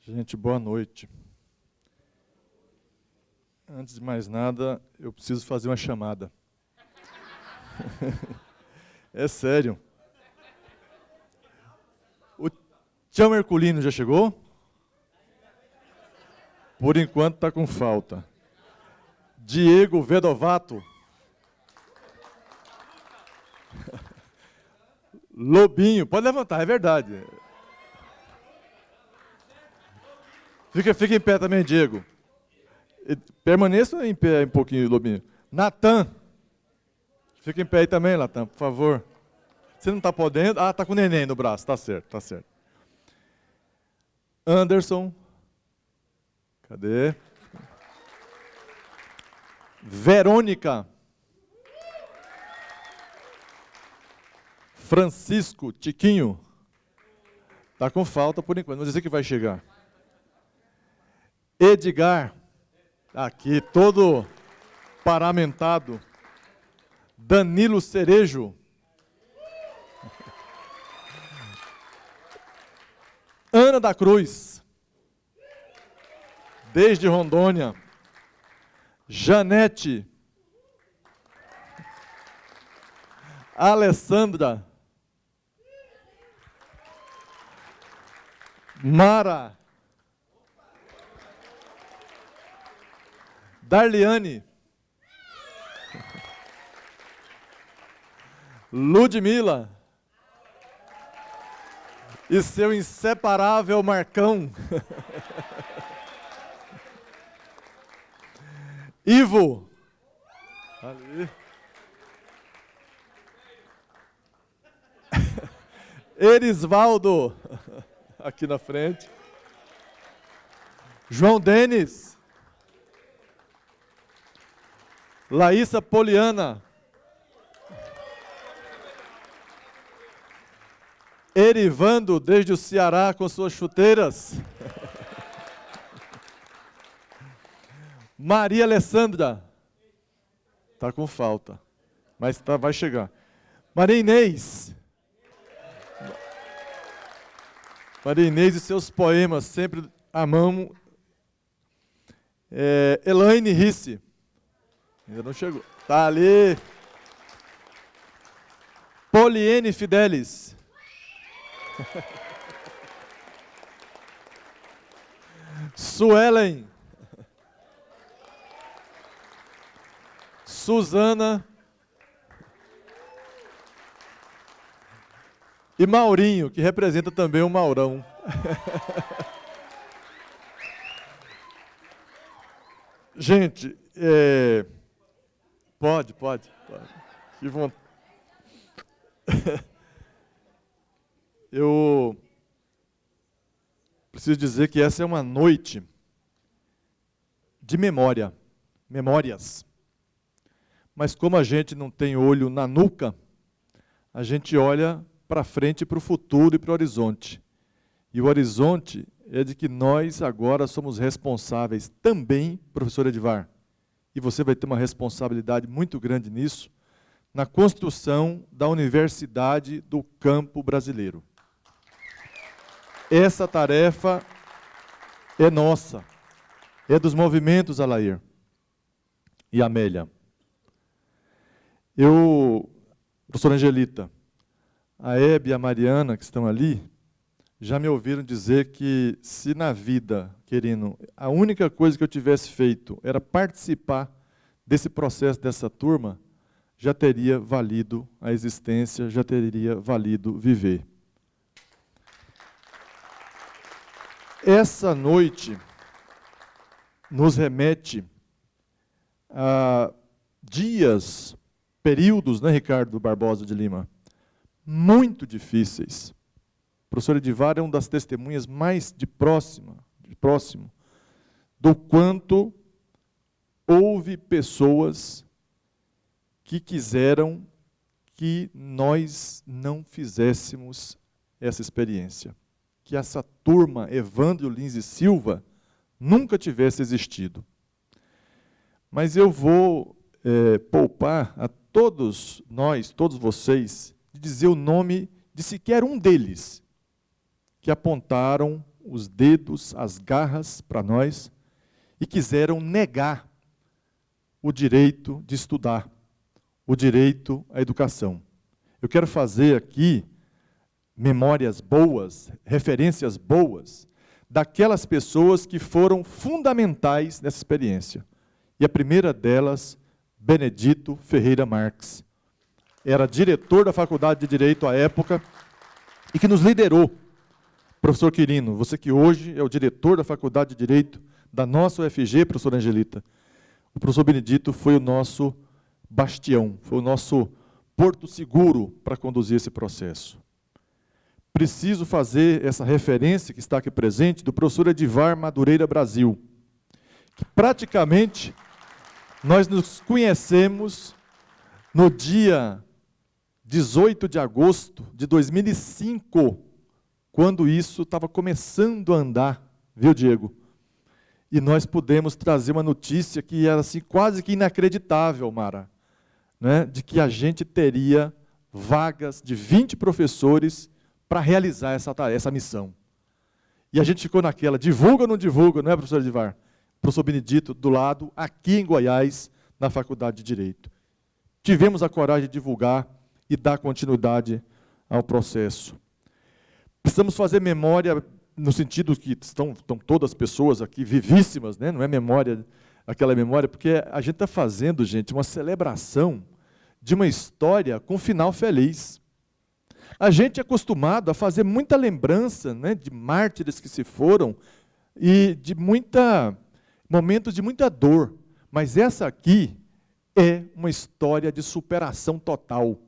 Gente, boa noite. Antes de mais nada, eu preciso fazer uma chamada. É sério. O Tião Herculino já chegou? Por enquanto está com falta. Diego Vedovato. Lobinho, pode levantar, é verdade. Fica em pé também, Diego. Permaneça em pé um pouquinho, Lobinho. Natan. Fica em pé aí também, Natan, por favor. Você não está podendo? Ah, está com o neném no braço, tá certo, tá certo. Anderson. Cadê? Verônica. Francisco, Tiquinho. Está com falta por enquanto, não dizer que vai chegar. Edgar, aqui todo paramentado. Danilo Cerejo. Ana da Cruz, desde Rondônia. Janete. Alessandra. Mara. Darliane. Ludmila. E seu inseparável Marcão. Ivo. Ali. Erisvaldo. Aqui na frente. João Denis. Laísa Poliana. Erivando, desde o Ceará, com suas chuteiras. Maria Alessandra. Está com falta, mas vai chegar. Maria Inês. Maria Inês e seus poemas, sempre amamos. Elaine Risse. Ainda não chegou. Está ali. Poliene Fidelis. Suelen. Suzana. E Maurinho, que representa também o Maurão. Gente, pode. Que vontade. Eu preciso dizer que essa é uma noite de memórias. Mas como a gente não tem olho na nuca, a gente olha para frente, para o futuro e para o horizonte. E o horizonte é de que nós agora somos responsáveis também, professor Edivar, e você vai ter uma responsabilidade muito grande nisso, na construção da Universidade do Campo Brasileiro. Essa tarefa é nossa, é dos movimentos Alair e Amélia. Professora Angelita, a Hebe e a Mariana, que estão ali, já me ouviram dizer que se na vida, querido, a única coisa que eu tivesse feito era participar desse processo dessa turma, já teria valido a existência, já teria valido viver. Essa noite nos remete a dias, períodos, né, Ricardo Barbosa de Lima, muito difíceis. O professor Edivar é uma das testemunhas mais de próximo do quanto houve pessoas que quiseram que nós não fizéssemos essa experiência, que essa turma Evandro Lins e Silva nunca tivesse existido. Mas eu vou poupar a todos nós, todos vocês, de dizer o nome de sequer um deles que apontaram os dedos, as garras para nós e quiseram negar o direito de estudar, o direito à educação. Eu quero fazer aqui memórias boas, referências boas, daquelas pessoas que foram fundamentais nessa experiência. E a primeira delas, Benedito Ferreira Marques. Era diretor da Faculdade de Direito à época e que nos liderou. Professor Quirino, você que hoje é o diretor da Faculdade de Direito da nossa UFG, professor Angelita, o professor Benedito foi o nosso bastião, foi o nosso porto seguro para conduzir esse processo. Preciso fazer essa referência que está aqui presente do professor Edivar Madureira Brasil, que praticamente nós nos conhecemos no dia 18 de agosto de 2005, quando isso estava começando a andar, viu, Diego? E nós pudemos trazer uma notícia que era assim, quase que inacreditável, Mara, né, de que a gente teria vagas de 20 professores para realizar essa missão. E a gente ficou naquela, divulga ou não divulga, não é, professor Edivar? Professor Benedito, do lado, aqui em Goiás, na Faculdade de Direito. Tivemos a coragem de divulgar e dar continuidade ao processo. Precisamos fazer memória, no sentido que estão todas as pessoas aqui vivíssimas, né? Não é memória, aquela memória, porque a gente está fazendo, gente, uma celebração de uma história com final feliz. A gente é acostumado a fazer muita lembrança, né, de mártires que se foram e de momentos de muita dor. Mas essa aqui é uma história de superação total.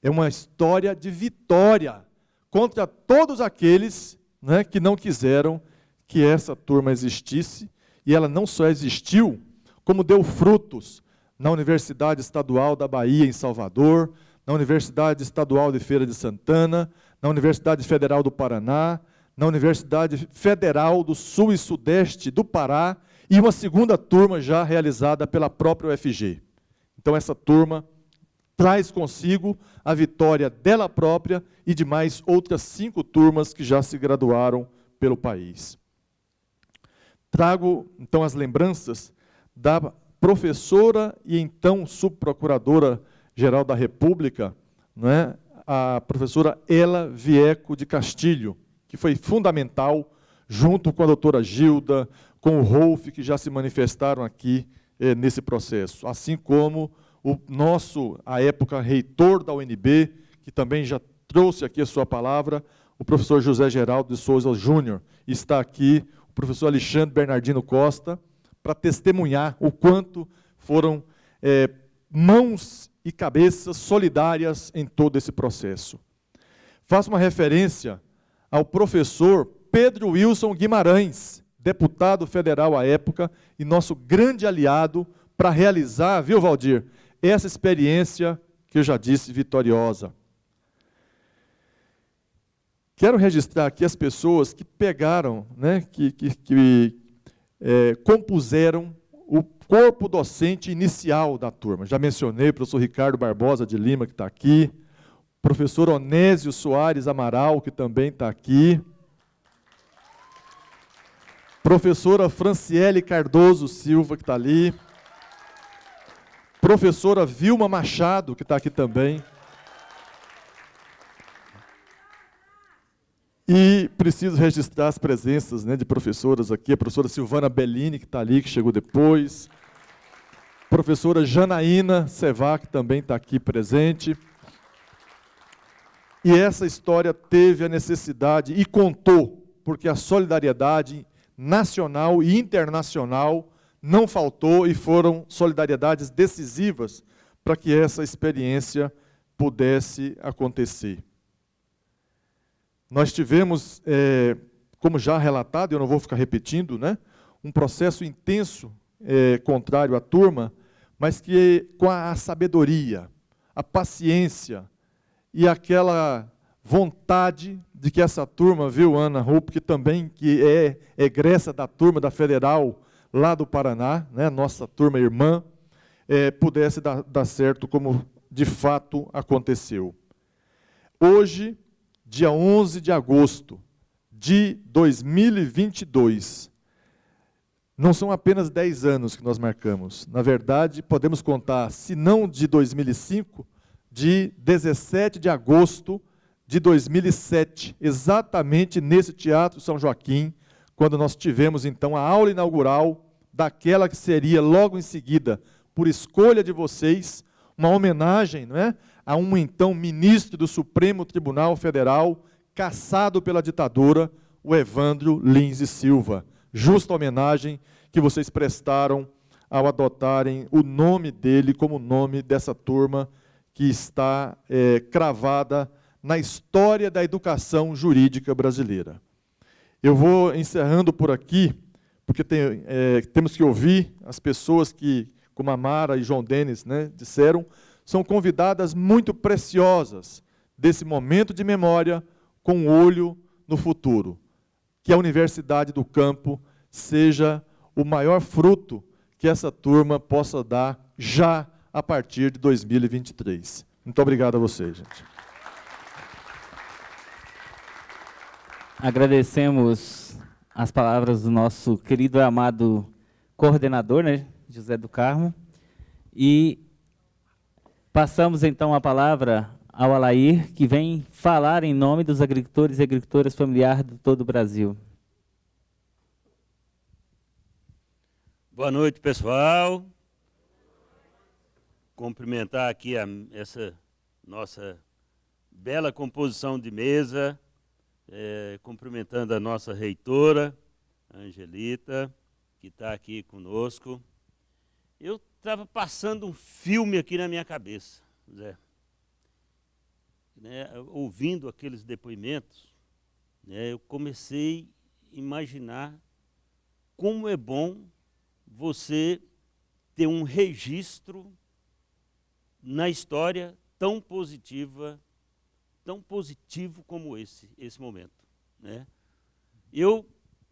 É uma história de vitória contra todos aqueles, né, que não quiseram que essa turma existisse. E ela não só existiu, como deu frutos na Universidade Estadual da Bahia, em Salvador, na Universidade Estadual de Feira de Santana, na Universidade Federal do Paraná, na Universidade Federal do Sul e Sudeste do Pará, e uma segunda turma já realizada pela própria UFG. Então essa turma traz consigo a vitória dela própria e de mais outras 5 turmas que já se graduaram pelo país. Trago, então, as lembranças da professora e então subprocuradora-geral da República, né, a professora Ela Vieco de Castilho, que foi fundamental, junto com a doutora Gilda, com o Rolf, que já se manifestaram aqui nesse processo, assim como o nosso, à época, reitor da UNB, que também já trouxe aqui a sua palavra, o professor José Geraldo de Souza Júnior, está aqui o professor Alexandre Bernardino Costa, para testemunhar o quanto foram mãos e cabeças solidárias em todo esse processo. Faço uma referência ao professor Pedro Wilson Guimarães, deputado federal à época, e nosso grande aliado para realizar, viu, Valdir, essa experiência que eu já disse, vitoriosa. Quero registrar aqui as pessoas que pegaram, né, que compuseram o corpo docente inicial da turma. Já mencionei o professor Ricardo Barbosa de Lima, que está aqui, o professor Onésio Soares Amaral, que também está aqui, professora Franciele Cardoso Silva, que está ali, professora Vilma Machado, que está aqui também. E preciso registrar as presenças, né, de professoras aqui, a professora Silvana Bellini, que está ali, que chegou depois, professora Janaína Sevac, que também está aqui presente. E essa história teve a necessidade, e contou, porque a solidariedade nacional e internacional não faltou, e foram solidariedades decisivas para que essa experiência pudesse acontecer. Nós tivemos, como já relatado, eu não vou ficar repetindo, né, um processo intenso contrário à turma, mas que com a sabedoria, a paciência e aquela vontade de que essa turma, viu, Ana Rupp, que é egressa da turma da Federal lá do Paraná, né, nossa turma irmã, pudesse dar certo como de fato aconteceu. Hoje, dia 11 de agosto de 2022. Não são apenas 10 anos que nós marcamos. Na verdade, podemos contar, se não de 2005, de 17 de agosto de 2007, exatamente nesse Teatro São Joaquim, quando nós tivemos, então, a aula inaugural daquela que seria, logo em seguida, por escolha de vocês, uma homenagem, não é, a um, então, ministro do Supremo Tribunal Federal, cassado pela ditadura, o Evandro Lins e Silva. Justa homenagem que vocês prestaram ao adotarem o nome dele como nome dessa turma que está cravada na história da educação jurídica brasileira. Eu vou encerrando por aqui, porque temos que ouvir as pessoas que, como a Mara e João Denis, né, disseram, são convidadas muito preciosas desse momento de memória com olho no futuro. Que a Universidade do Campo seja o maior fruto que essa turma possa dar já a partir de 2023. Muito obrigado a vocês, gente. Agradecemos as palavras do nosso querido e amado coordenador, né, José do Carmo, e passamos então a palavra ao Alair, que vem falar em nome dos agricultores e agricultoras familiares de todo o Brasil. Boa noite, pessoal. Cumprimentar aqui essa nossa bela composição de mesa, cumprimentando a nossa reitora, a Angelita, que está aqui conosco. Eu estava passando um filme aqui na minha cabeça, Zé. Ouvindo aqueles depoimentos, eu comecei a imaginar como é bom você ter um registro na história tão positivo como esse momento, né? Eu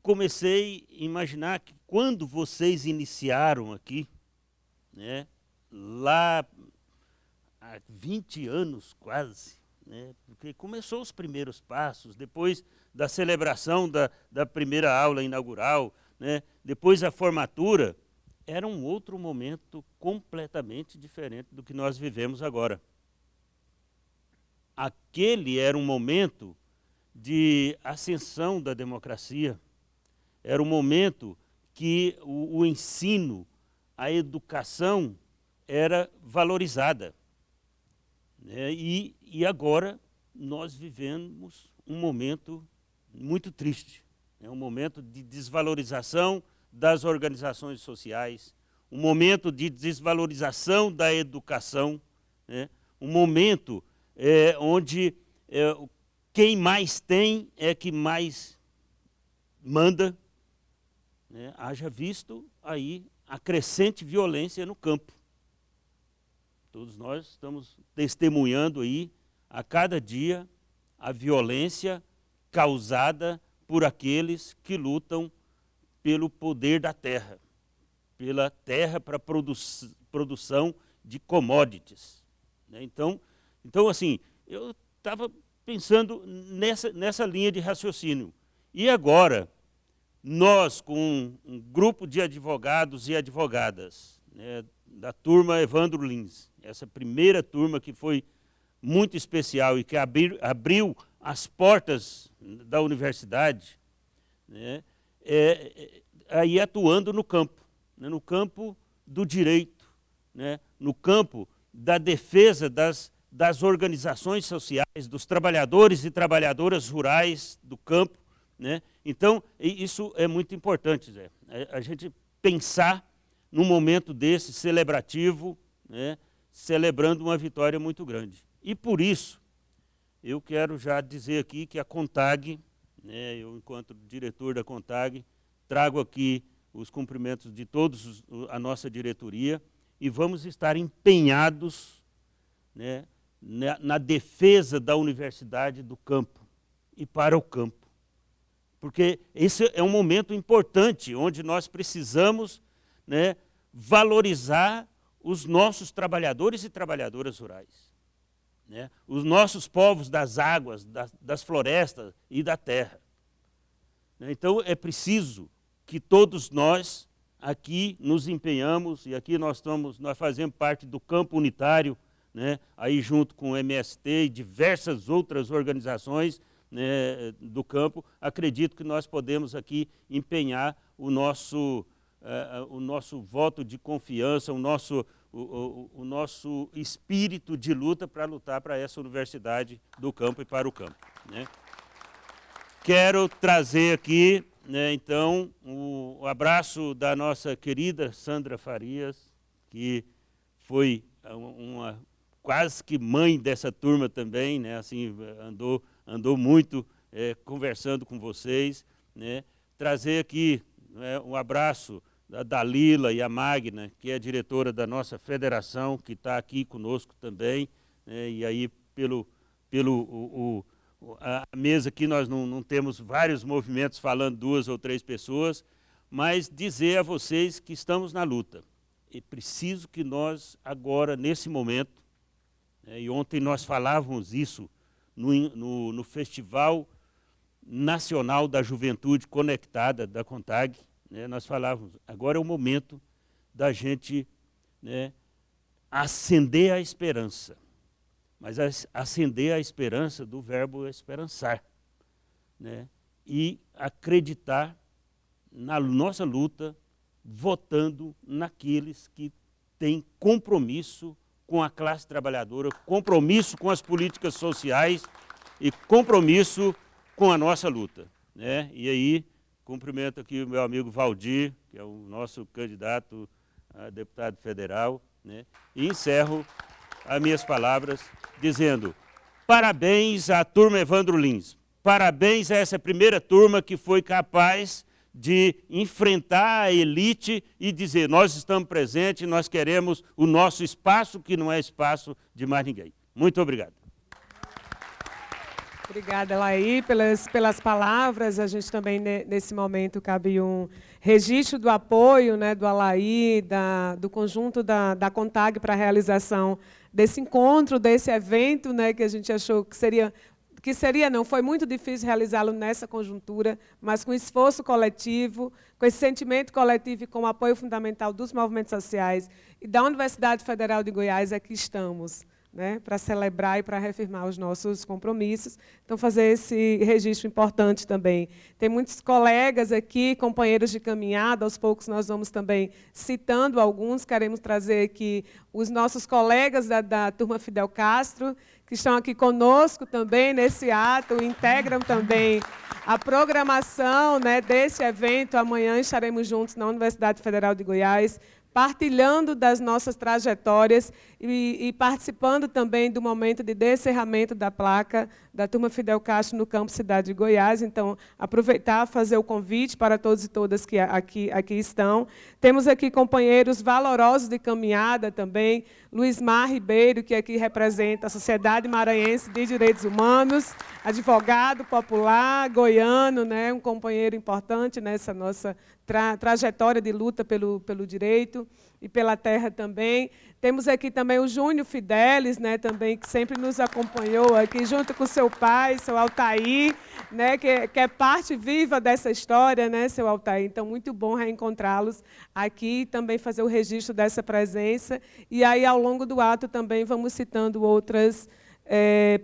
comecei a imaginar que quando vocês iniciaram aqui, né, lá há 20 anos quase, né, porque começou os primeiros passos, depois da celebração da primeira aula inaugural, né, depois a formatura, era um outro momento completamente diferente do que nós vivemos agora. Aquele era um momento de ascensão da democracia, era um momento que o ensino, a educação era valorizada, né? E agora nós vivemos um momento muito triste, um momento de desvalorização das organizações sociais, um momento de desvalorização da educação, né? Um momento onde quem mais tem é que mais manda, né? Haja visto aí a crescente violência no campo. Todos nós estamos testemunhando aí a cada dia a violência causada por aqueles que lutam pelo poder da terra, pela terra para produção de commodities, né? Então, assim, eu estava pensando nessa linha de raciocínio. E agora, nós, com um grupo de advogados e advogadas, né, da turma Evandro Lins, essa primeira turma que foi muito especial e que abriu as portas da universidade, né, aí atuando no campo, né, no campo do direito, né, no campo da defesa das organizações sociais, dos trabalhadores e trabalhadoras rurais do campo, né? Então, isso é muito importante, Zé, a gente pensar num momento desse celebrativo, né, celebrando uma vitória muito grande. E por isso, eu quero já dizer aqui que a CONTAG, né, eu, enquanto diretor da CONTAG, trago aqui os cumprimentos de todos a nossa diretoria e vamos estar empenhados, né, na defesa da universidade do campo e para o campo. Porque esse é um momento importante, onde nós precisamos, né, valorizar os nossos trabalhadores e trabalhadoras rurais, né, os nossos povos das águas, das florestas e da terra. Então, é preciso que todos nós aqui nos empenhamos, e aqui nós fazemos parte do campo unitário, né, aí junto com o MST e diversas outras organizações, né, do campo. Acredito que nós podemos aqui empenhar o nosso voto de confiança, o nosso espírito de luta para lutar para essa universidade do campo e para o campo, né. Quero trazer aqui, né, então, o abraço da nossa querida Sandra Farias, que foi uma quase que mãe dessa turma também, né, assim, andou muito conversando com vocês, né. Trazer aqui, né, um abraço da Dalila e a Magna, que é a diretora da nossa federação, que está aqui conosco também, né, e aí a mesa aqui nós não temos vários movimentos falando 2 ou 3 pessoas, mas dizer a vocês que estamos na luta. É preciso que nós agora, nesse momento, né, e ontem nós falávamos isso no Festival Nacional da Juventude Conectada da CONTAG, né, nós falávamos, agora é o momento da gente, né, acender a esperança. Mas acender a esperança do verbo esperançar, né? E acreditar na nossa luta, votando naqueles que têm compromisso com a classe trabalhadora, compromisso com as políticas sociais e compromisso com a nossa luta, né? E aí, cumprimento aqui o meu amigo Valdir, que é o nosso candidato a deputado federal, né? E encerro as minhas palavras dizendo parabéns à turma Evandro Lins, parabéns a essa primeira turma que foi capaz de enfrentar a elite e dizer, nós estamos presentes, nós queremos o nosso espaço, que não é espaço de mais ninguém. Muito obrigado. Obrigada, Laí, pelas palavras. A gente também, nesse momento, cabe um registro do apoio, né, do Alaí, do conjunto da CONTAG para a realização desse encontro, desse evento, né, que a gente achou não, foi muito difícil realizá-lo nessa conjuntura, mas com esforço coletivo, com esse sentimento coletivo e com o apoio fundamental dos movimentos sociais e da Universidade Federal de Goiás, aqui estamos, né, para celebrar e para reafirmar os nossos compromissos. Então, fazer esse registro importante também. Tem muitos colegas aqui, companheiros de caminhada, aos poucos nós vamos também citando alguns, queremos trazer aqui os nossos colegas da turma Fidel Castro, que estão aqui conosco também nesse ato, integram também a programação, né, desse evento. Amanhã estaremos juntos na Universidade Federal de Goiás, partilhando das nossas trajetórias e participando também do momento de descerramento da placa da turma Fidel Castro no campus Cidade de Goiás. Então, aproveitar, fazer o convite para todos e todas que aqui estão. Temos aqui companheiros valorosos de caminhada também, Luiz Mar Ribeiro, que aqui representa a Sociedade Maranhense de Direitos Humanos, advogado popular, goiano, né, um companheiro importante nessa nossa trajetória de luta pelo direito e pela terra também. Temos aqui também o Júnior Fidelis, né, também, que sempre nos acompanhou aqui, junto com seu pai, seu Altair, né, que é parte viva dessa história, né, seu Altair. Então, muito bom reencontrá-los aqui e também fazer o registro dessa presença. E aí, ao longo do ato, também vamos citando outras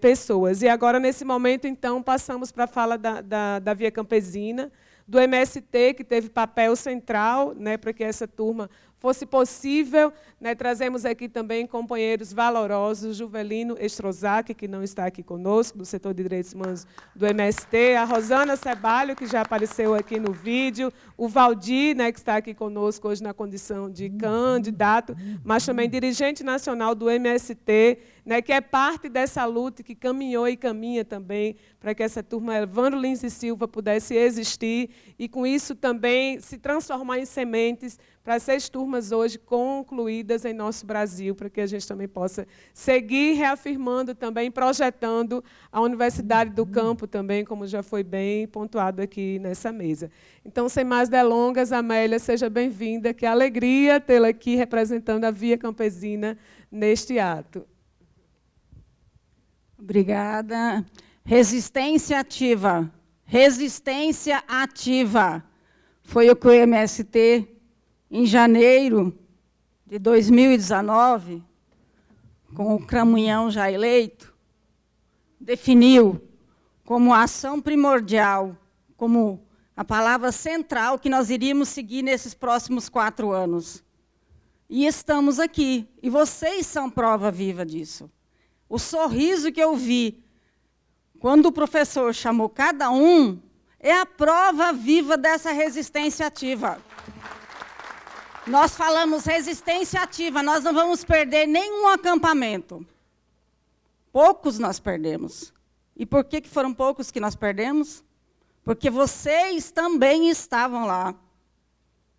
pessoas. E agora, nesse momento, então, passamos para a fala da Via Campesina, do MST, que teve papel central, né, para que essa turma fosse possível, né. Trazemos aqui também companheiros valorosos, Juvelino Estrozac, que não está aqui conosco, do setor de direitos humanos do MST, a Rosana Cebalho, que já apareceu aqui no vídeo, o Valdir, né, que está aqui conosco hoje na condição de candidato, mas também dirigente nacional do MST, né, que é parte dessa luta, que caminhou e caminha também para que essa turma Evandro Lins e Silva pudesse existir e, com isso, também se transformar em sementes para 6 turmas hoje concluídas em nosso Brasil, para que a gente também possa seguir reafirmando também, projetando a Universidade do Campo também, como já foi bem pontuado aqui nessa mesa. Então, sem mais delongas, Amélia, seja bem-vinda, que alegria tê-la aqui representando a Via Campesina neste ato. Obrigada. Resistência ativa. resistência ativa. Foi o que o MST, em janeiro de 2019, com o Cramunhão já eleito, definiu como ação primordial, como a palavra central que nós iríamos seguir nesses próximos 4 anos. E estamos aqui, e vocês são prova viva disso. O sorriso que eu vi quando o professor chamou cada um é a prova viva dessa resistência ativa. Nós falamos resistência ativa, nós não vamos perder nenhum acampamento. Poucos nós perdemos. E por que foram poucos que nós perdemos? Porque vocês também estavam lá.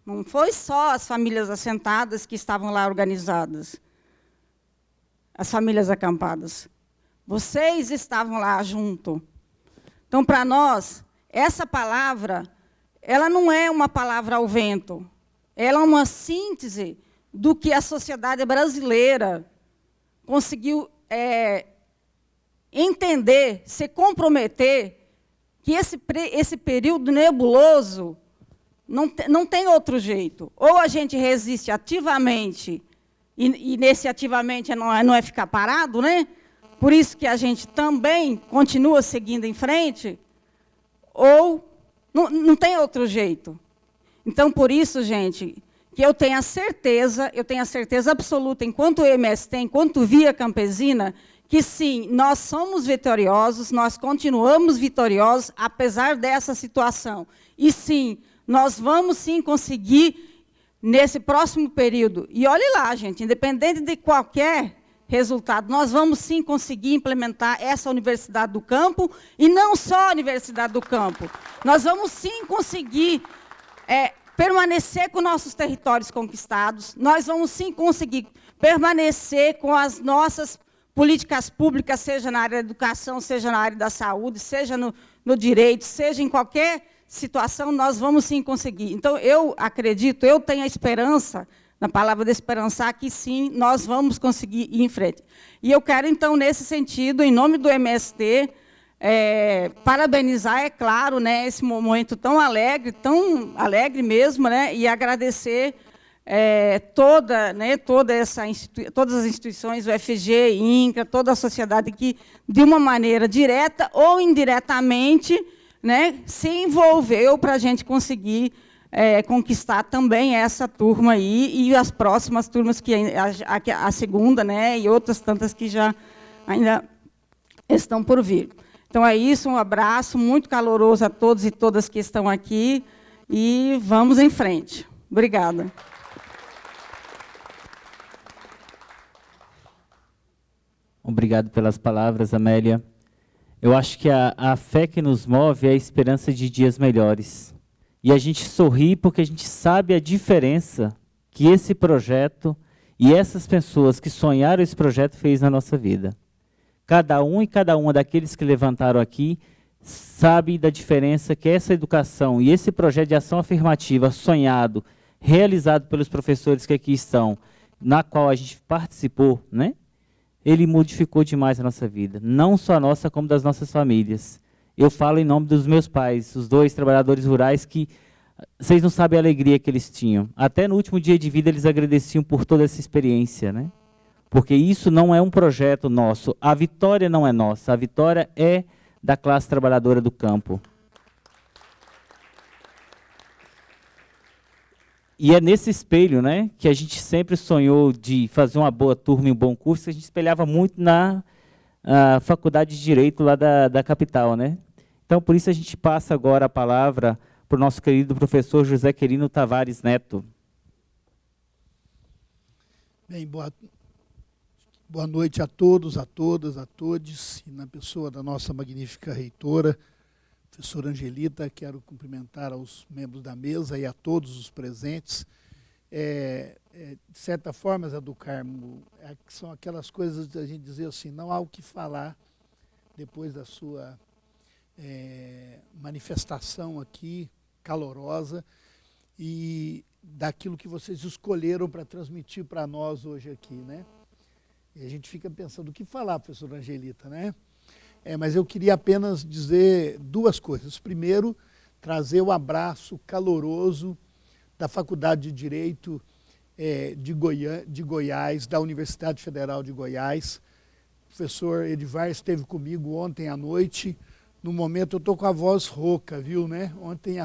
Não foi só as famílias assentadas que estavam lá organizadas, as famílias acampadas. Vocês estavam lá junto. Então, para nós, essa palavra, ela não é uma palavra ao vento. Ela é uma síntese do que a sociedade brasileira conseguiu entender, se comprometer, que esse período nebuloso não tem outro jeito. Ou a gente resiste ativamente, e nesse ativamente não é ficar parado, né? Por isso que a gente também continua seguindo em frente, ou não tem outro jeito. Então, por isso, gente, que eu tenho a certeza absoluta, enquanto MST, enquanto Via Campesina, que sim, nós somos vitoriosos, nós continuamos vitoriosos, apesar dessa situação. E sim, nós vamos sim conseguir, nesse próximo período, e olhe lá, gente, independente de qualquer resultado, nós vamos sim conseguir implementar essa Universidade do Campo, e não só a Universidade do Campo. Nós vamos sim conseguir permanecer com nossos territórios conquistados, nós vamos sim conseguir permanecer com as nossas políticas públicas, seja na área da educação, seja na área da saúde, seja no direito, seja em qualquer situação, nós vamos sim conseguir. Então, eu acredito, eu tenho a esperança, na palavra de esperançar, que sim, nós vamos conseguir ir em frente. E eu quero, então, nesse sentido, em nome do MST, parabenizar, é claro, né, esse momento tão alegre mesmo, né, e agradecer todas as instituições, o FG, INCRA, toda a sociedade que, de uma maneira direta ou indiretamente, né, se envolveu para a gente conseguir conquistar também essa turma aí e as próximas turmas, que a segunda, né, e outras tantas que já ainda estão por vir. Então, é isso, um abraço muito caloroso a todos e todas que estão aqui, e vamos em frente. Obrigada. Obrigado pelas palavras, Amélia. Eu acho que a fé que nos move é a esperança de dias melhores. E a gente sorri porque a gente sabe a diferença que esse projeto e essas pessoas que sonharam esse projeto fez na nossa vida. Cada um e cada uma daqueles que levantaram aqui sabe da diferença que essa educação e esse projeto de ação afirmativa sonhado, realizado pelos professores que aqui estão, na qual a gente participou, né? Ele modificou demais a nossa vida, não só a nossa, como das nossas famílias. Eu falo em nome dos meus pais, os 2 trabalhadores rurais, que vocês não sabem a alegria que eles tinham. Até no último dia de vida eles agradeciam por toda essa experiência, né? Porque isso não é um projeto nosso, a vitória não é nossa, a vitória é da classe trabalhadora do campo. E é nesse espelho, né, que a gente sempre sonhou de fazer uma boa turma e um bom curso, que a gente espelhava muito na Faculdade de Direito lá da capital, né? Então, por isso a gente passa agora a palavra para o nosso querido professor José Querino Tavares Neto. Bem, boa noite a todos, a todas, a todos, e na pessoa da nossa magnífica reitora, professora Angelita, quero cumprimentar aos membros da mesa e a todos os presentes. De certa forma, Zé do Carmo, são aquelas coisas de a gente dizer assim, não há o que falar depois da sua manifestação aqui, calorosa, e daquilo que vocês escolheram para transmitir para nós hoje aqui, né? E a gente fica pensando o que falar, professora Angelita, né? mas eu queria apenas dizer duas coisas. Primeiro, trazer o abraço caloroso da Faculdade de Direito de Goiás, da Universidade Federal de Goiás. O professor Edivar esteve comigo ontem à noite. No momento, eu estou com a voz rouca, viu, né? Ontem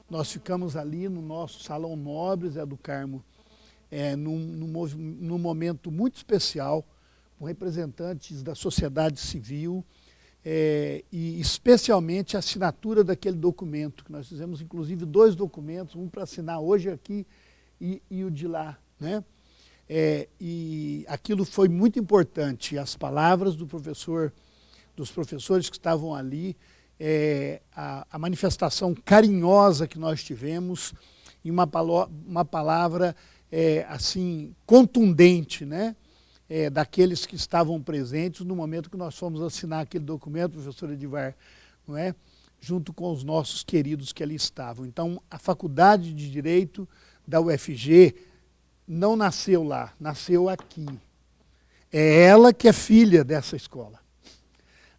nós ficamos ali no nosso Salão Nobre, Zé do Carmo, num momento muito especial, com representantes da sociedade civil, e especialmente a assinatura daquele documento, que nós fizemos inclusive 2 documentos, um para assinar hoje aqui e o de lá, né? E aquilo foi muito importante, as palavras dos professores que estavam ali, a manifestação carinhosa que nós tivemos, e uma palavra assim, contundente, né? Daqueles que estavam presentes no momento que nós fomos assinar aquele documento, professor Edivar, não é? Junto com os nossos queridos que ali estavam. Então, a Faculdade de Direito da UFG não nasceu lá, nasceu aqui. É ela que é filha dessa escola.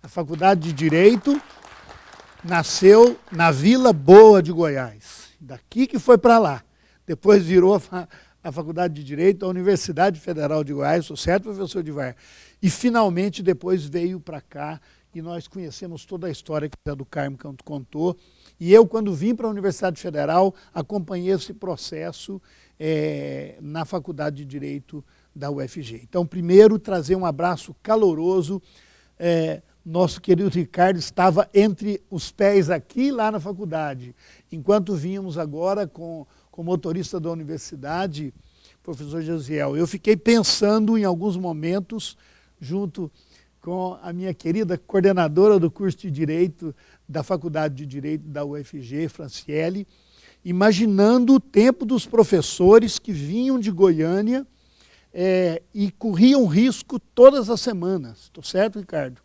A Faculdade de Direito nasceu na Vila Boa de Goiás, daqui que foi para lá. Depois virou a Faculdade de Direito da Universidade Federal de Goiás, sou certo, professor Edivar? E finalmente depois veio para cá e nós conhecemos toda a história que o Zé do Carmo contou. E eu, quando vim para a Universidade Federal, acompanhei esse processo na Faculdade de Direito da UFG. Então, primeiro, trazer um abraço caloroso. Nosso querido Ricardo estava entre os pés aqui e lá na faculdade. Enquanto vínhamos agora com o motorista da universidade, professor Josiel, eu fiquei pensando em alguns momentos, junto com a minha querida coordenadora do curso de Direito da Faculdade de Direito da UFG, Franciele, imaginando o tempo dos professores que vinham de Goiânia e corriam risco todas as semanas. Estou certo, Ricardo?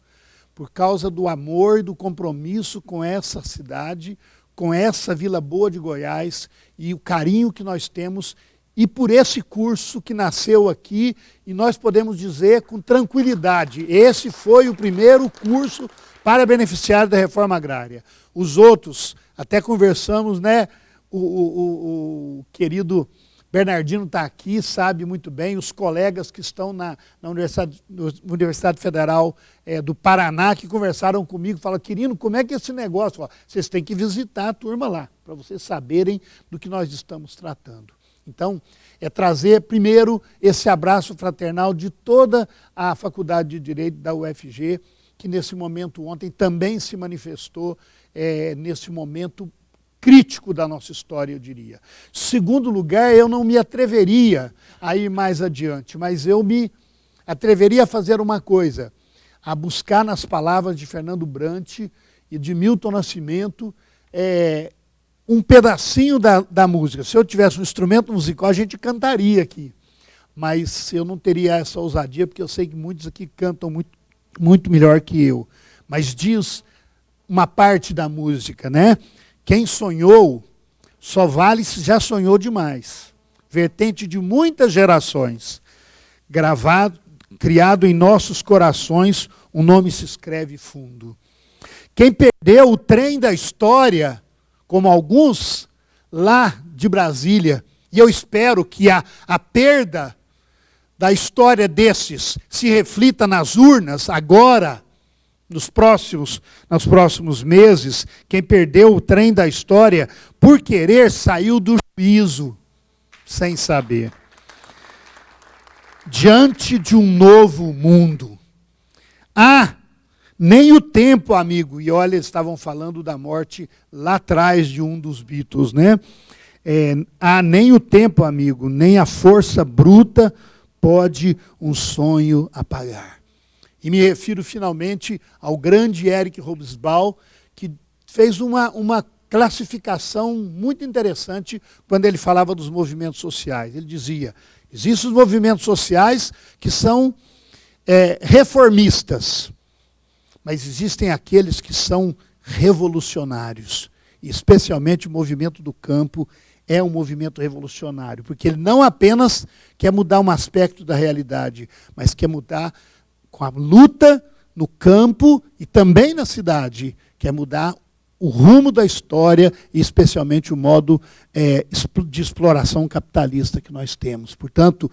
Por causa do amor e do compromisso com essa cidade, com essa Vila Boa de Goiás e o carinho que nós temos, e por esse curso que nasceu aqui, e nós podemos dizer com tranquilidade, esse foi o primeiro curso para beneficiário da reforma agrária. Os outros, até conversamos, né? O querido Bernardino está aqui, sabe muito bem, os colegas que estão na Universidade Federal do Paraná, que conversaram comigo, falaram, Quirino, como é que é esse negócio? Falaram, vocês têm que visitar a turma lá, para vocês saberem do que nós estamos tratando. Então, é trazer primeiro esse abraço fraternal de toda a Faculdade de Direito da UFG, que nesse momento ontem também se manifestou nesse momento crítico da nossa história, eu diria. Segundo lugar, eu não me atreveria a ir mais adiante, mas eu me atreveria a fazer uma coisa, a buscar nas palavras de Fernando Brant e de Milton Nascimento um pedacinho da música. Se eu tivesse um instrumento musical, a gente cantaria aqui, mas eu não teria essa ousadia, porque eu sei que muitos aqui cantam muito melhor que eu. Mas diz uma parte da música, né? Quem sonhou, só vale se já sonhou demais. Vertente de muitas gerações. Criado em nossos corações, um nome se escreve fundo. Quem perdeu o trem da história, como alguns lá de Brasília, e eu espero que a perda da história desses se reflita nas urnas agora, nos próximos meses, quem perdeu o trem da história, por querer, saiu do juízo, sem saber. Diante de um novo mundo. Nem o tempo, amigo, e olha, eles estavam falando da morte lá atrás de um dos Beatles, né? Nem o tempo, amigo, nem a força bruta pode um sonho apagar. E me refiro finalmente ao grande Eric Hobsbawm, que fez uma classificação muito interessante quando ele falava dos movimentos sociais. Ele dizia, existem os movimentos sociais que são reformistas, mas existem aqueles que são revolucionários. E especialmente o movimento do campo é um movimento revolucionário, porque ele não apenas quer mudar um aspecto da realidade, mas quer mudar com a luta no campo e também na cidade, que é mudar o rumo da história e especialmente o modo de exploração capitalista que nós temos. Portanto,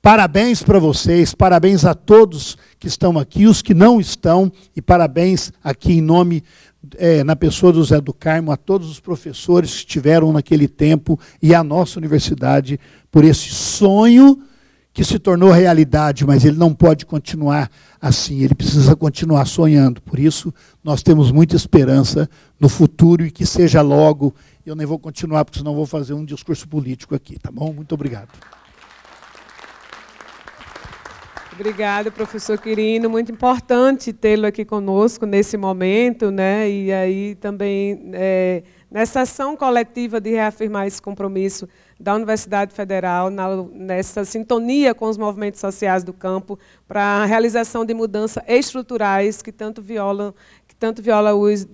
parabéns para vocês, parabéns a todos que estão aqui, os que não estão, e parabéns aqui em nome, na pessoa do Zé do Carmo, a todos os professores que estiveram naquele tempo e à nossa universidade por esse sonho que se tornou realidade, mas ele não pode continuar assim, ele precisa continuar sonhando. Por isso, nós temos muita esperança no futuro e que seja logo. Eu nem vou continuar, porque senão vou fazer um discurso político aqui, tá bom? Muito obrigado. Obrigada, professor Quirino. Muito importante tê-lo aqui conosco nesse momento, né? E aí também nessa ação coletiva de reafirmar esse compromisso da Universidade Federal, nessa sintonia com os movimentos sociais do campo, para a realização de mudanças estruturais que tanto violam os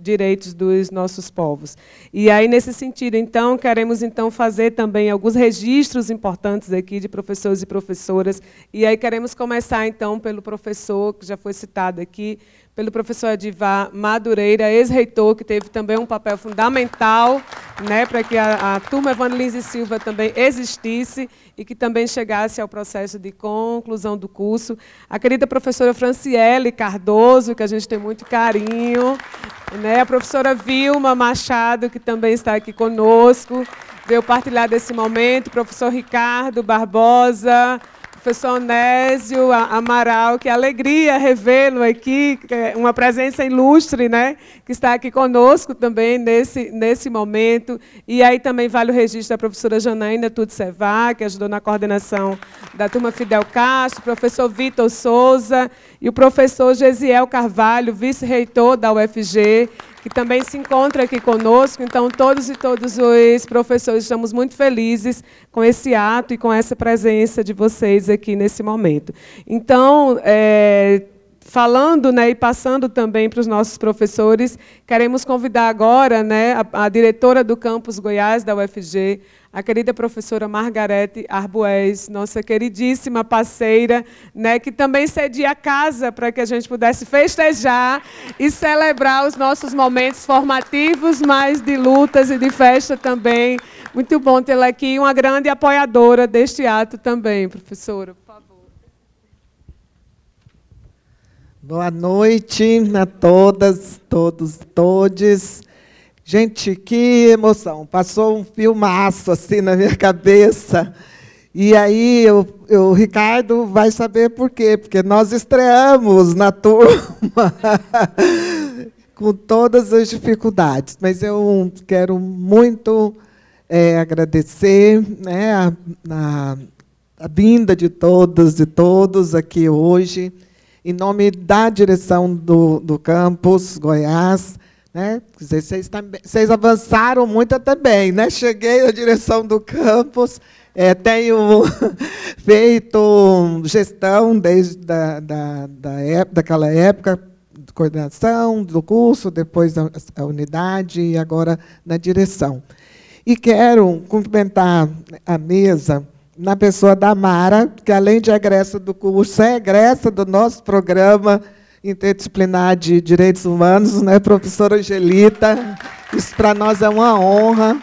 direitos dos nossos povos. E aí, nesse sentido, então, queremos fazer também alguns registros importantes aqui de professores e professoras. E aí queremos começar, então, pelo professor, que já foi citado aqui, pelo professor Edivar Madureira, ex-reitor, que teve também um papel fundamental, né, para que a turma Evandro Lins e Silva também existisse e que também chegasse ao processo de conclusão do curso. A querida professora Franciele Cardoso, que a gente tem muito carinho, né, a professora Vilma Machado, que também está aqui conosco, veio partilhar desse momento, o professor Ricardo Barbosa, professor Onésio Amaral, que alegria revê-lo aqui, uma presença ilustre, né, que está aqui conosco também nesse momento. E aí também vale o registro da professora Janaína Tudsevá, que ajudou na coordenação da turma Fidel Castro, o professor Vitor Souza e o professor Gesiel Carvalho, vice-reitor da UFG, que também se encontra aqui conosco. Então, todos os professores estamos muito felizes com esse ato e com essa presença de vocês aqui nesse momento. Então, falando, né, e passando também para os nossos professores, queremos convidar agora, né, a diretora do campus Goiás da UFG, a querida professora Margarete Arbues, nossa queridíssima parceira, né, que também cedia a casa para que a gente pudesse festejar e celebrar os nossos momentos formativos, mas de lutas e de festa também. Muito bom tê-la aqui, uma grande apoiadora deste ato também, professora, por favor. Boa noite a todas, todos, todes. Gente, que emoção. Passou um filmaço assim na minha cabeça. E aí o Ricardo vai saber por quê. Porque nós estreamos na turma com todas as dificuldades. Mas eu quero muito agradecer, né, a vinda de todas e todos aqui hoje, em nome da direção do campus Goiás. Né? Vocês avançaram muito também, né? Cheguei na direção do campus, tenho feito gestão desde daquela época, de coordenação do curso, depois a unidade e agora na direção. E quero cumprimentar a mesa na pessoa da Mara, que além de egressa do curso, é egressa do nosso programa interdisciplinar de Direitos Humanos, né, professora Angelita, isso para nós é uma honra.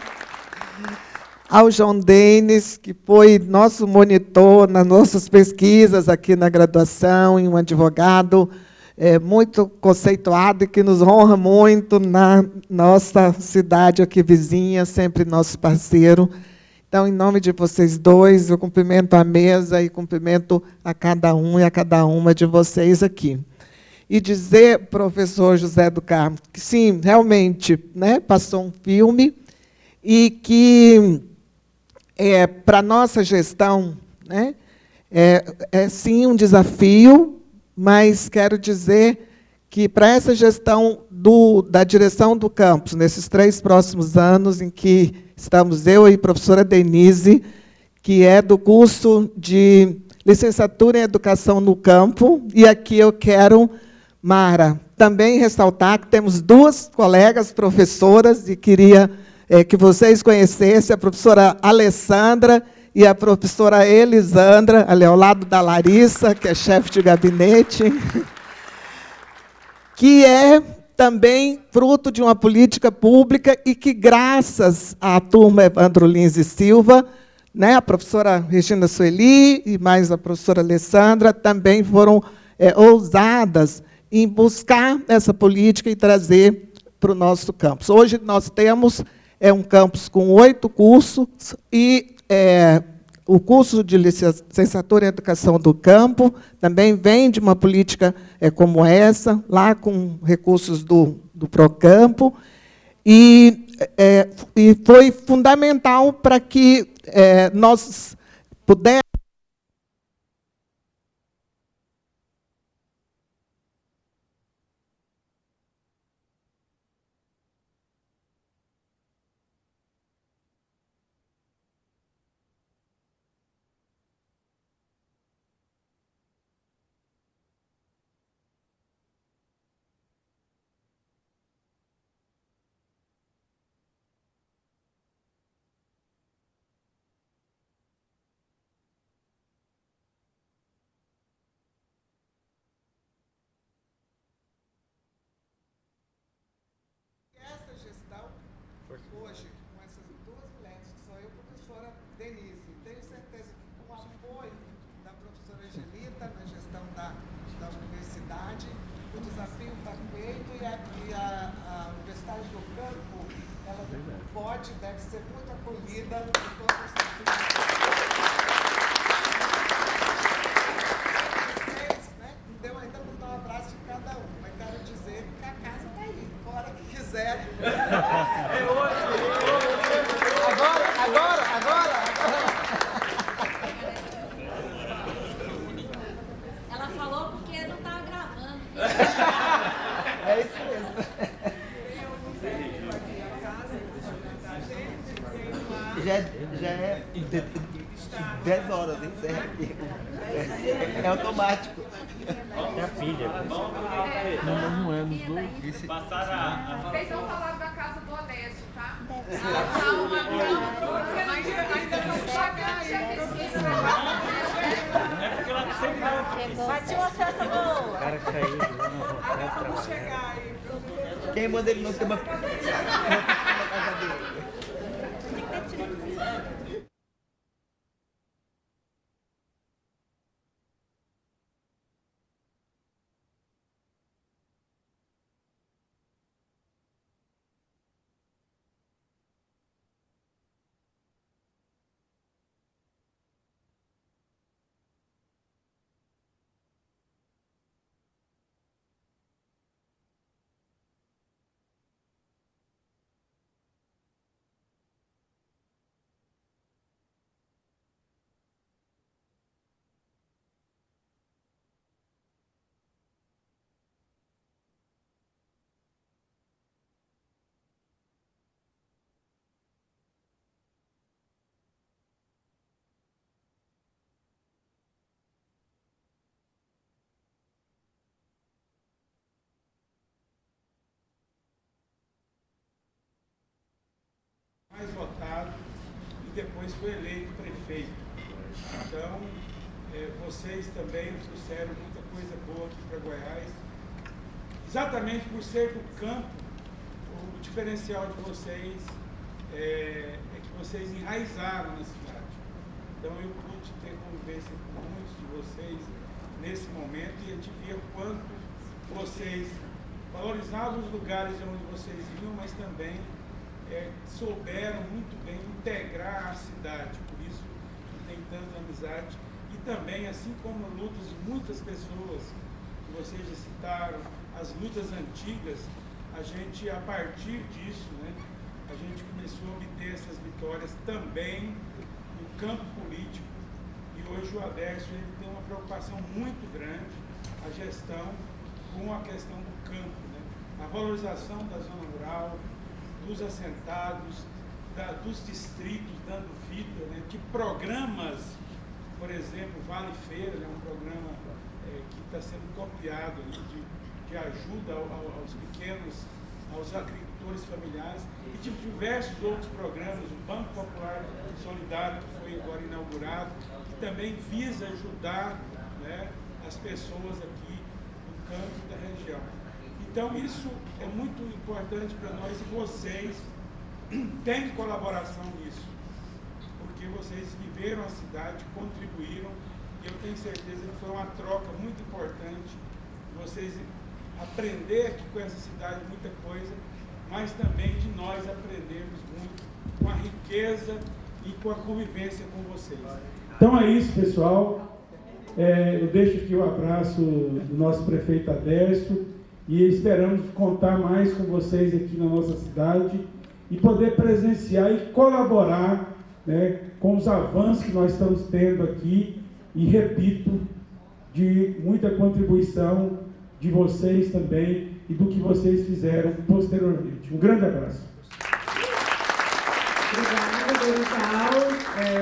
Ao João Denis, que foi nosso monitor nas nossas pesquisas aqui na graduação, e um advogado muito conceituado e que nos honra muito na nossa cidade aqui vizinha, sempre nosso parceiro. Então, em nome de vocês dois, eu cumprimento a mesa e cumprimento a cada um e a cada uma de vocês aqui. E dizer, professor José do Carmo, que sim, realmente, né, passou um filme e que, para a nossa gestão, né, sim um desafio, mas quero dizer que, para essa gestão da direção do campus, nesses 3 próximos anos em que estamos eu e a professora Denise, que é do curso de licenciatura em Educação no Campo, e aqui eu quero, Mara, também ressaltar que temos 2 colegas professoras, e queria que vocês conhecessem a professora Alessandra e a professora Elisandra, ali ao lado da Larissa, que é chefe de gabinete, que é também fruto de uma política pública e que, graças à turma Evandro Lins e Silva, né, a professora Regina Sueli e mais a professora Alessandra também foram ousadas em buscar essa política e trazer para o nosso campus. Hoje nós temos um campus com 8 cursos e o curso de licenciatura em Educação do Campo também vem de uma política como essa, lá com recursos do Procampo, e foi fundamental para que nós pudéssemos hoje, com essas 2 mulheres, que sou eu e a professora Denise, tenho certeza que com o apoio da professora Angelita na gestão da universidade, o desafio está feito e a Universidade do Campo, ela pode, deve ser muito acolhida por todos os vocês, né? Não deu ainda para dar um abraço de cada um, mas quero dizer que a casa está aí, fora que quiser. Agora! Ela falou porque não estava gravando. É isso mesmo. Já é 10 horas, encerra aqui. É automático. É a filha. Não é nos dois. Vocês não falaram da casa do Onésio, tá? Calma. Mas ainda não pagar aí. É porque ela sempre dá. Vai ter uma festa boa. O cara caiu lá no Ainda vamos chegar aí. Quem manda ele não ter uma casa dele? Mais votado e depois foi eleito prefeito. Então, vocês também trouxeram muita coisa boa aqui para Goiás. Exatamente por ser do campo, o diferencial de vocês é que vocês enraizaram na cidade. Então, eu pude ter convivência com muitos de vocês nesse momento e a gente via quanto vocês valorizavam os lugares onde vocês iam, mas também souberam muito bem integrar a cidade, por isso tem tanta amizade. E também, assim como lutas de muitas pessoas que vocês já citaram, as lutas antigas, a gente, a partir disso, né, a gente começou a obter essas vitórias também no campo político. E hoje o Adércio ele tem uma preocupação muito grande, a gestão com a questão do campo, né, a valorização da zona rural, dos assentados, dos distritos, dando vida, né, de programas, por exemplo, Vale Feira, é um programa que está sendo copiado de ajuda aos pequenos, aos agricultores agricultores familiares e de diversos outros programas, o Banco Popular Solidário, que foi agora inaugurado, que também visa ajudar, né, as pessoas aqui no campo da região. Então, isso é muito importante para nós e vocês têm colaboração nisso, porque vocês viveram a cidade, contribuíram, e eu tenho certeza que foi uma troca muito importante, de vocês aprender aqui com essa cidade muita coisa, mas também de nós aprendermos muito com a riqueza e com a convivência com vocês. Então é isso, pessoal. Eu deixo aqui o abraço do nosso prefeito Adércio e esperamos contar mais com vocês aqui na nossa cidade e poder presenciar e colaborar, né, com os avanços que nós estamos tendo aqui e, repito, de muita contribuição de vocês também e do que vocês fizeram posteriormente. Um grande abraço. Obrigada, Dorival.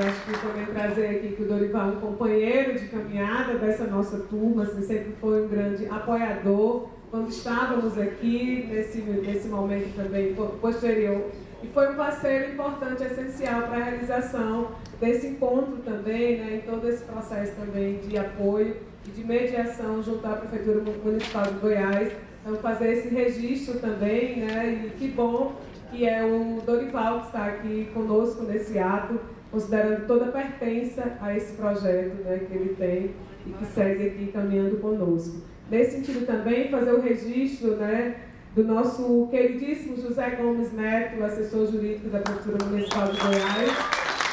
Acho que também trazer aqui que o Dorival é um companheiro de caminhada dessa nossa turma, assim, sempre foi um grande apoiador quando estávamos aqui, nesse momento também posterior. E foi um parceiro importante, essencial para a realização desse encontro também, né, em todo esse processo também de apoio e de mediação junto à Prefeitura Municipal de Goiás. Então, fazer esse registro também, né, e que bom que é o Dorival que está aqui conosco nesse ato, considerando toda a pertença a esse projeto, né, que ele tem e que segue aqui caminhando conosco. Nesse sentido também, fazer o registro, né, do nosso queridíssimo José Gomes Neto, assessor jurídico da Prefeitura Municipal de Goiás,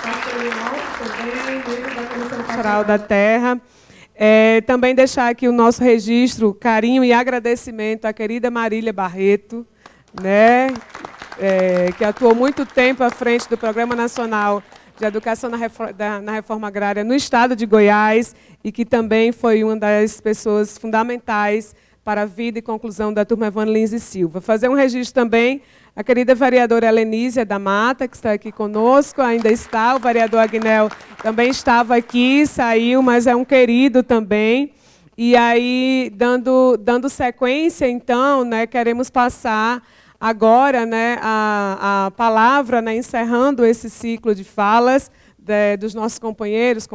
parceiro nosso também, membro da Comissão Pastoral da Terra. Também deixar aqui o nosso registro, carinho e agradecimento à querida Marília Barreto, né, que atuou muito tempo à frente do Programa Nacional de Educação na Reforma Agrária no Estado de Goiás e que também foi uma das pessoas fundamentais para a vida e conclusão da turma Evandro Lins e Silva. Fazer um registro também a querida vereadora Helenísia da Mata, que está aqui conosco, ainda está, o vereador Agnel também estava aqui, saiu, mas é um querido também. E aí, dando sequência, então, né, queremos passar agora, né, a palavra, né, encerrando esse ciclo de falas dos nossos companheiros,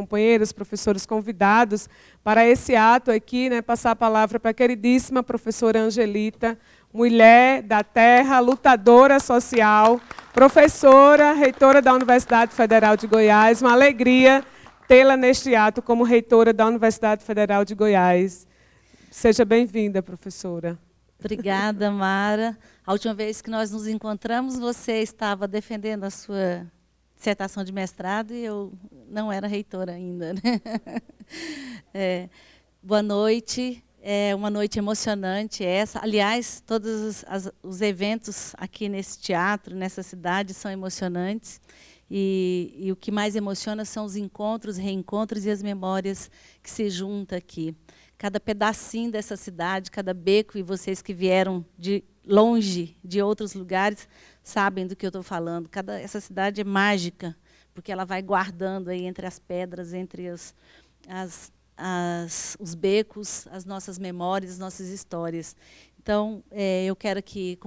professores convidados para esse ato aqui, né, passar a palavra para a queridíssima professora Angelita, mulher da terra, lutadora social, professora, reitora da Universidade Federal de Goiás. Uma alegria tê-la neste ato como reitora da Universidade Federal de Goiás. Seja bem-vinda, professora. Obrigada, Mara. A última vez que nós nos encontramos, você estava defendendo a sua dissertação de mestrado e eu não era reitora ainda, né? Boa noite. É uma noite emocionante essa. Aliás, todos os eventos aqui nesse teatro, nessa cidade, são emocionantes. E o que mais emociona são os encontros, reencontros e as memórias que se juntam aqui. Cada pedacinho dessa cidade, cada beco, e vocês que vieram de longe, de outros lugares, sabem do que eu estou falando. Essa cidade é mágica, porque ela vai guardando aí entre as pedras, entre os becos, as nossas memórias, as nossas histórias. Então, eu quero aqui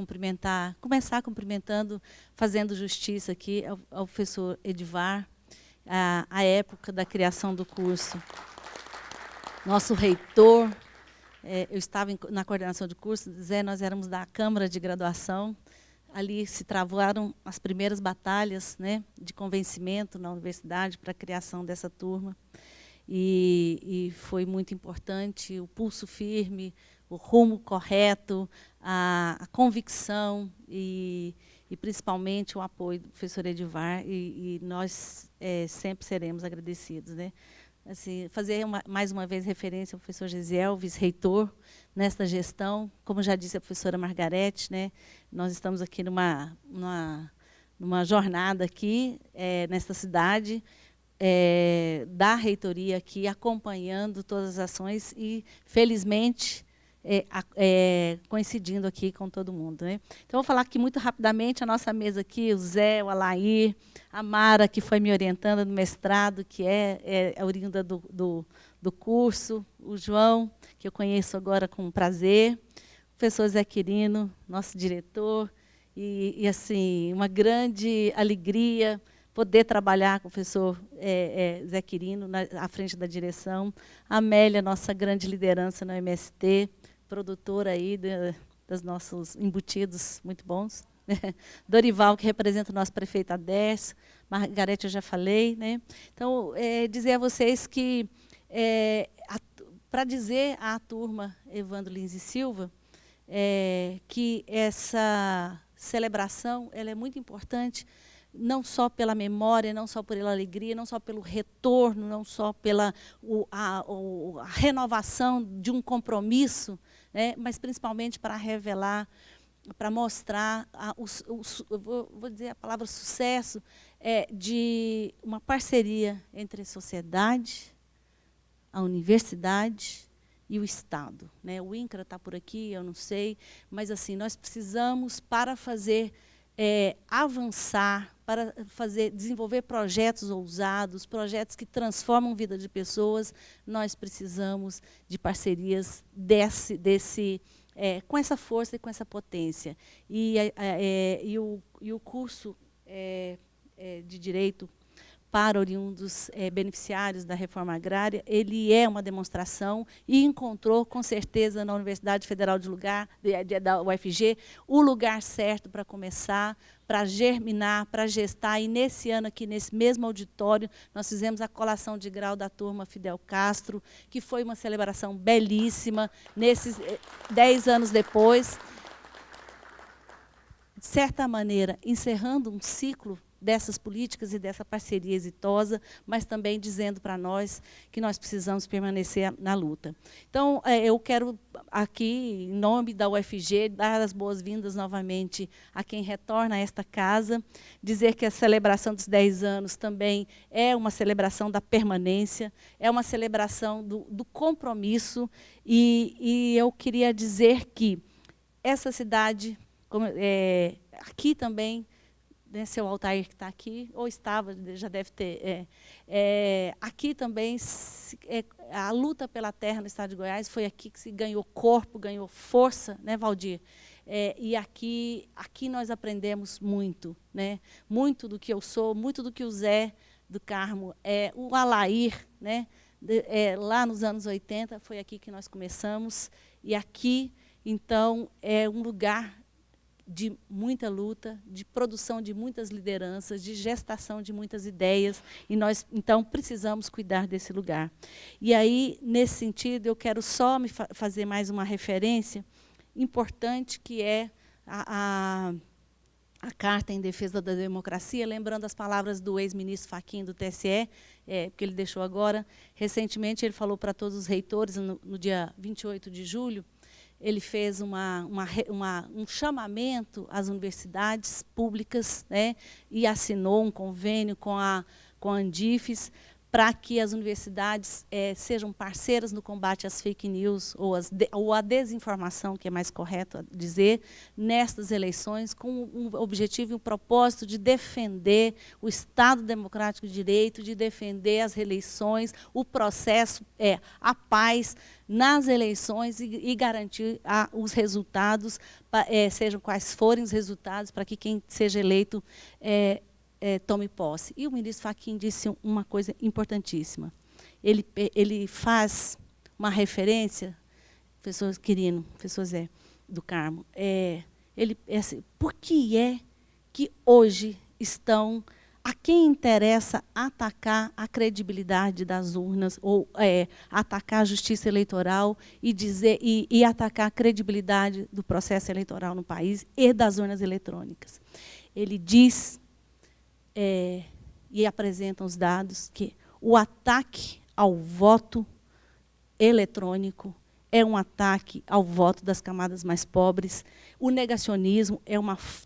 começar cumprimentando, fazendo justiça aqui ao professor Edivar, a época da criação do curso. Nosso reitor, eu estava na coordenação de curso, nós éramos da Câmara de Graduação, ali se travaram as primeiras batalhas, né, de convencimento na universidade para a criação dessa turma. E foi muito importante o pulso firme, o rumo correto, a convicção e principalmente o apoio do professor Edivar, e nós sempre seremos agradecidos, né? Assim, fazer mais uma vez referência ao professor Gisiel, vice-reitor, nesta gestão. Como já disse a professora Margarete, né, nós estamos aqui numa jornada aqui, nesta cidade, da reitoria aqui, acompanhando todas as ações e, felizmente, coincidindo aqui com todo mundo, né? Então, vou falar aqui muito rapidamente a nossa mesa aqui, o Zé, o Alair, a Mara, que foi me orientando no mestrado, que é oriunda do curso, o João, que eu conheço agora com prazer, o professor Zé Quirino, nosso diretor, assim, uma grande alegria poder trabalhar com o professor Zé Quirino à frente da direção. A Amélia, nossa grande liderança no MST, produtora aí dos nossos embutidos muito bons. Dorival, que representa o nosso prefeito Adércio. Margarete, eu já falei, né? Então, dizer a vocês que, para dizer à turma Evandro Lins e Silva, que essa celebração ela é muito importante, não só pela memória, não só pela alegria, não só pelo retorno, não só pela a renovação de um compromisso, né? Mas principalmente para revelar, para mostrar, vou dizer a palavra sucesso, de uma parceria entre a sociedade, a universidade e o Estado, né? O INCRA está por aqui, eu não sei, mas assim, nós precisamos, para fazer avançar, para desenvolver projetos ousados, projetos que transformam a vida de pessoas, nós precisamos de parcerias com essa força e com essa potência. E o curso de Direito para oriundos beneficiários da reforma agrária, ele é uma demonstração e encontrou, com certeza, na Universidade Federal da UFG, o lugar certo para começar, para germinar, para gestar. E nesse ano aqui, nesse mesmo auditório, nós fizemos a colação de grau da turma Fidel Castro, que foi uma celebração belíssima, nesses 10 anos depois, de certa maneira, encerrando um ciclo dessas políticas e dessa parceria exitosa, mas também dizendo para nós que nós precisamos permanecer na luta. Então, eu quero aqui, em nome da UFG, dar as boas-vindas novamente a quem retorna a esta casa, dizer que a celebração dos 10 anos também é uma celebração da permanência, é uma celebração do compromisso, e eu queria dizer que essa cidade, aqui também, né, seu Altair que está aqui, ou estava, já deve ter. Aqui também, a luta pela terra no estado de Goiás foi aqui que se ganhou corpo, ganhou força, né, Valdir? E aqui nós aprendemos muito, né? Muito do que eu sou, muito do que o Zé do Carmo, o Alair, né? Lá nos anos 80, foi aqui que nós começamos, e aqui, então, é um lugar de muita luta, de produção de muitas lideranças, de gestação de muitas ideias, e nós, então, precisamos cuidar desse lugar. E aí, nesse sentido, eu quero só fazer mais uma referência importante, que é a Carta em Defesa da Democracia, lembrando as palavras do ex-ministro Fachin do TSE, porque ele deixou agora. Recentemente, ele falou para todos os reitores, no dia 28 de julho, ele fez um chamamento às universidades públicas, né, e assinou um convênio com a Andifes para que as universidades sejam parceiras no combate às fake news ou à desinformação, que é mais correto dizer, nestas eleições, com um objetivo e um propósito de defender o Estado Democrático de Direito, de defender as reeleições, o processo, a paz nas eleições e garantir os resultados, sejam quais forem os resultados, para que quem seja eleito tome posse. E o ministro Fachin disse uma coisa importantíssima. Ele faz uma referência, professor Quirino, professor Zé do Carmo, assim, por que é que hoje estão, a quem interessa atacar a credibilidade das urnas, ou atacar a justiça eleitoral e atacar a credibilidade do processo eleitoral no país e das urnas eletrônicas? Ele diz, e apresentam os dados, que o ataque ao voto eletrônico é um ataque ao voto das camadas mais pobres. O negacionismo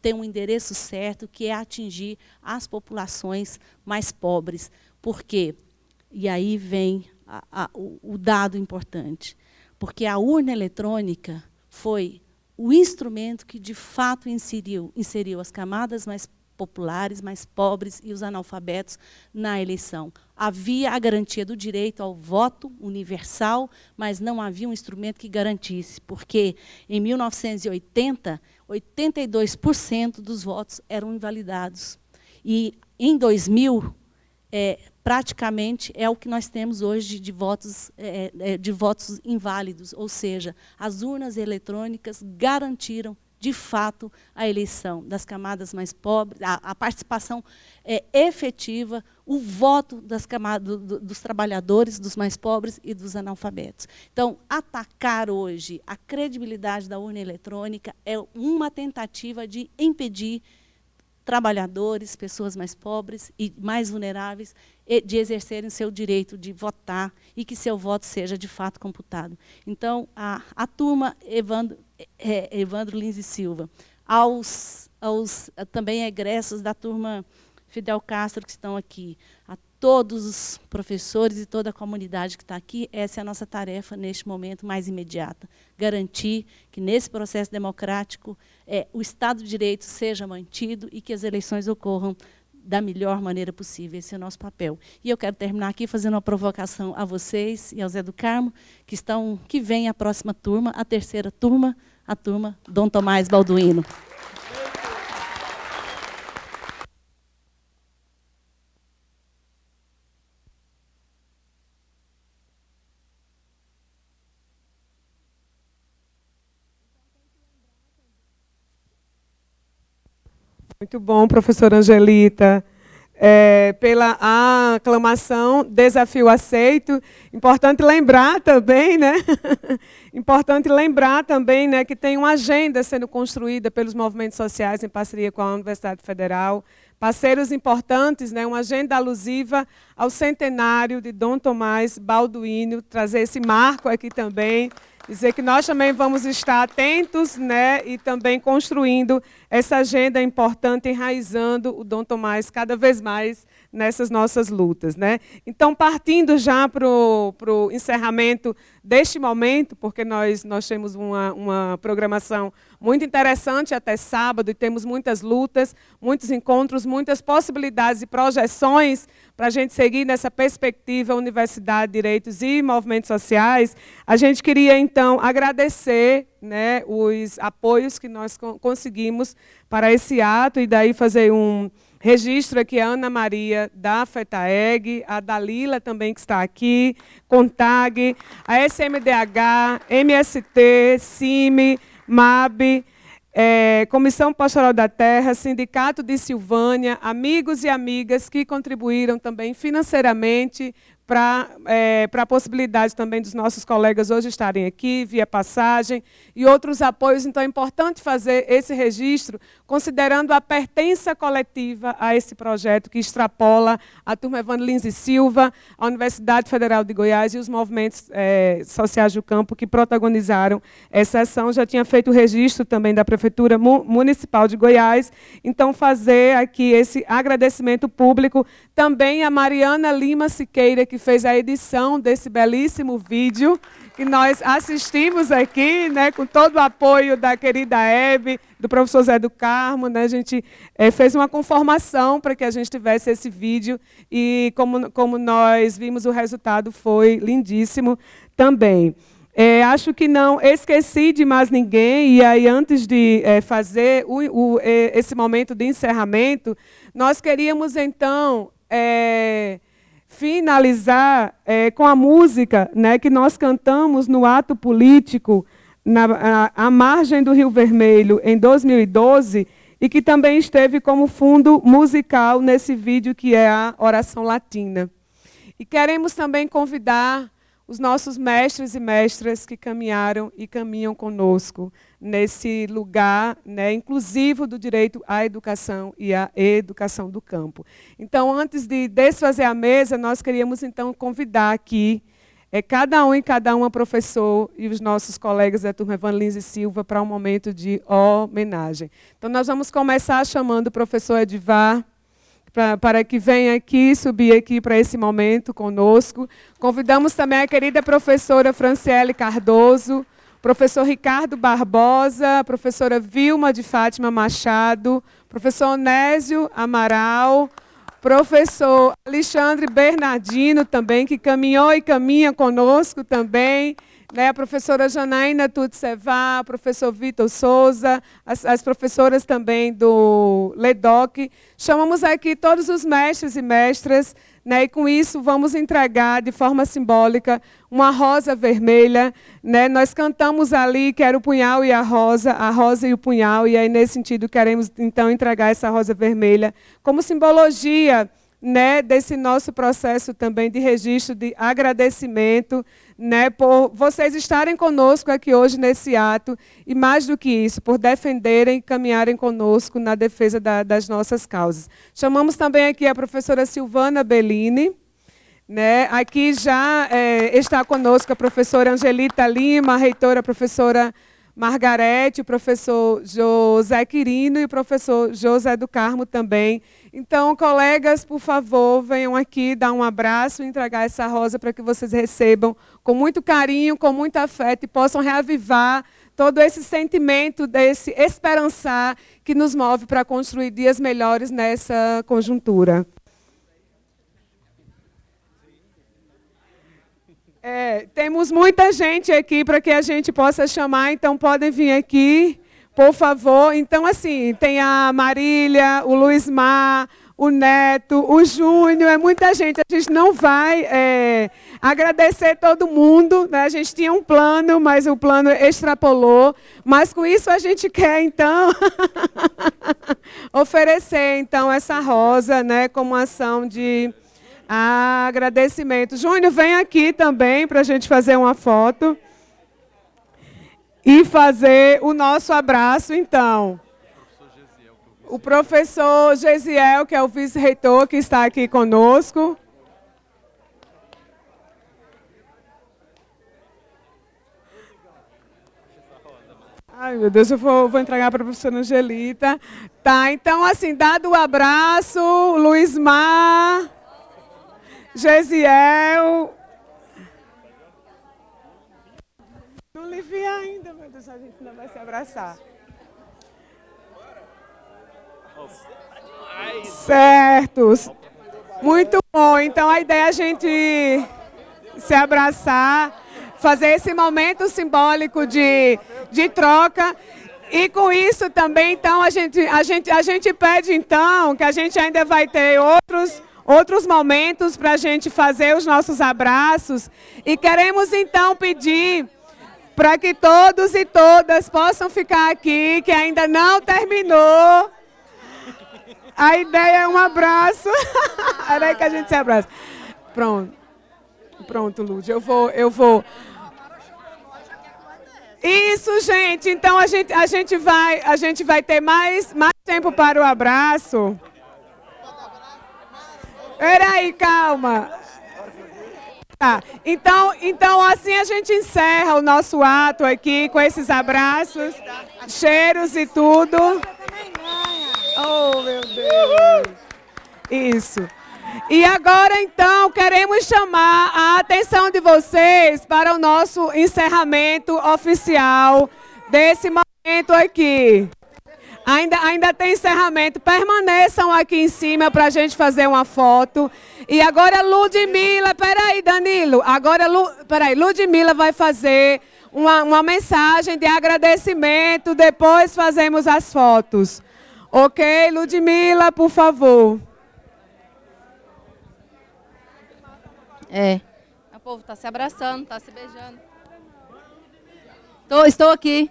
tem um endereço certo, que é atingir as populações mais pobres. Por quê? E aí vem o dado importante. Porque a urna eletrônica foi o instrumento que, de fato, inseriu as camadas mais populares, mais pobres e os analfabetos na eleição. havia a garantia do direito ao voto universal, mas não havia um instrumento que garantisse, porque em 1980, 82% dos votos eram invalidados. E em 2000, praticamente é o que nós temos hoje de votos inválidos, ou seja, as urnas eletrônicas garantiram, de fato, a eleição das camadas mais pobres, a participação efetiva, o voto das camadas, dos trabalhadores, dos mais pobres e dos analfabetos. Então, atacar hoje a credibilidade da urna eletrônica é uma tentativa de impedir trabalhadores, pessoas mais pobres e mais vulneráveis, de exercerem seu direito de votar e que seu voto seja, de fato, computado. Então, a turma Evandro Lins e Silva, aos também egressos da turma Fidel Castro que estão aqui, a todos os professores e toda a comunidade que está aqui, essa é a nossa tarefa neste momento mais imediata. Garantir que, nesse processo democrático, o Estado de Direito seja mantido e que as eleições ocorram da melhor maneira possível. Esse é o nosso papel. E eu quero terminar aqui fazendo uma provocação a vocês e ao Zé do Carmo, que vem a próxima turma, a terceira turma, a turma Dom Tomás Balduino. Muito bom, professora Angelita. Pela aclamação, desafio aceito. Importante lembrar também, né? Importante lembrar também, né, que tem uma agenda sendo construída pelos movimentos sociais em parceria com a Universidade Federal, parceiros importantes, né, uma agenda alusiva ao centenário de Dom Tomás Balduino, trazer esse marco aqui também, dizer que nós também vamos estar atentos, né, e também construindo essa agenda importante, enraizando o Dom Tomás cada vez mais nessas nossas lutas, né? Então, partindo já para o encerramento deste momento, porque nós temos uma programação muito interessante até sábado e temos muitas lutas, muitos encontros, muitas possibilidades e projeções para a gente seguir nessa perspectiva Universidade, Direitos e Movimentos Sociais. A gente queria, então, agradecer, né, os apoios que nós conseguimos para esse ato e daí fazer um registro aqui a Ana Maria da FETAEG, a Dalila também que está aqui, CONTAG, a SMDH, MST, CIMI, MAB, Comissão Pastoral da Terra, Sindicato de Silvânia, amigos e amigas que contribuíram também financeiramente para a possibilidade também dos nossos colegas hoje estarem aqui, via passagem, e outros apoios. Então, é importante fazer esse registro, considerando a pertença coletiva a esse projeto que extrapola a turma Evandro Lins e Silva, a Universidade Federal de Goiás e os movimentos sociais do campo que protagonizaram essa ação. Já tinha feito o registro também da Prefeitura Municipal de Goiás. Então, fazer aqui esse agradecimento público também a Mariana Lima Siqueira, que fez a edição desse belíssimo vídeo, que nós assistimos aqui, né, com todo o apoio da querida Hebe, do professor Zé do Carmo, né, a gente fez uma conformação para que a gente tivesse esse vídeo, e como nós vimos, o resultado foi lindíssimo também. Acho que não esqueci de mais ninguém, e aí antes de fazer esse momento de encerramento, nós queríamos então finalizar com a música, né, que nós cantamos no ato político à margem do Rio Vermelho em 2012 e que também esteve como fundo musical nesse vídeo que é a Oração Latina. E queremos também convidar os nossos mestres e mestras que caminharam e caminham conosco nesse lugar, né, inclusivo do direito à educação e à educação do campo. Então, antes de desfazer a mesa, nós queríamos, então, convidar aqui cada um e cada uma, professor e os nossos colegas da turma Evandro Lins e Silva, para um momento de homenagem. Então, nós vamos começar chamando o professor Edivar, para que venha aqui, subir aqui para esse momento conosco. Convidamos também a querida professora Franciele Cardoso, professor Ricardo Barbosa, a professora Vilma de Fátima Machado, professor Onésio Amaral, professor Alexandre Bernardino também, que caminhou e caminha conosco também, né, a professora Janaína Tutsevá, o professor Vitor Souza, as professoras também do LEDOC. Chamamos aqui todos os mestres e mestras, né, e com isso vamos entregar de forma simbólica uma rosa vermelha. Né, nós cantamos ali que era o punhal e a rosa e o punhal, e aí nesse sentido queremos então entregar essa rosa vermelha como simbologia, né, desse nosso processo também de registro, de agradecimento, né, por vocês estarem conosco aqui hoje nesse ato, e mais do que isso, por defenderem e caminharem conosco na defesa das nossas causas. Chamamos também aqui a professora Silvana Bellini, né, aqui já está conosco a professora Angelita Lima, a reitora, a professora Margarete, o professor José Quirino e o professor José do Carmo também. Então, colegas, por favor, venham aqui dar um abraço e entregar essa rosa para que vocês recebam com muito carinho, com muito afeto e possam reavivar todo esse sentimento, desse esperançar que nos move para construir dias melhores nessa conjuntura. Temos muita gente aqui para que a gente possa chamar, então podem vir aqui, por favor. Então, assim, tem a Marília, o Luiz Mar, o Neto, o Júnior, é muita gente. A gente não vai agradecer todo mundo, né? A gente tinha um plano, mas o plano extrapolou. Mas com isso a gente quer, então, oferecer então, essa rosa, né, como ação de agradecimento. Júnior, vem aqui também para a gente fazer uma foto e fazer o nosso abraço, então. O professor Gesiel, que é o vice-reitor, que está aqui conosco. Ai, meu Deus, eu vou entregar para a professora Angelita. Tá, então, assim, dado o abraço, Luiz Mar, Gesiel. Não lhe vi ainda, meu Deus, a gente não vai se abraçar. Certo. Muito bom. Então, a ideia é a gente se abraçar, fazer esse momento simbólico de troca. E com isso também, então, a gente pede, então, que a gente ainda vai ter outros momentos para a gente fazer os nossos abraços. E queremos, então, pedir para que todos e todas possam ficar aqui, que ainda não terminou. A ideia é um abraço. Era aí que a gente se abraça. Pronto, Lúcia. Eu vou. Isso, gente. Então a gente vai ter mais tempo para o abraço. Peraí, calma. Tá. Então assim a gente encerra o nosso ato aqui com esses abraços, cheiros e tudo. Oh, meu Deus. Isso. E agora, então, queremos chamar a atenção de vocês para o nosso encerramento oficial desse momento aqui. Ainda tem encerramento. Permaneçam aqui em cima para a gente fazer uma foto. E agora, Ludmila, peraí, Danilo. Agora, Ludmila vai fazer uma mensagem de agradecimento. Depois fazemos as fotos. Ok, Ludmila, por favor. O povo está se abraçando, está se beijando. Estou aqui.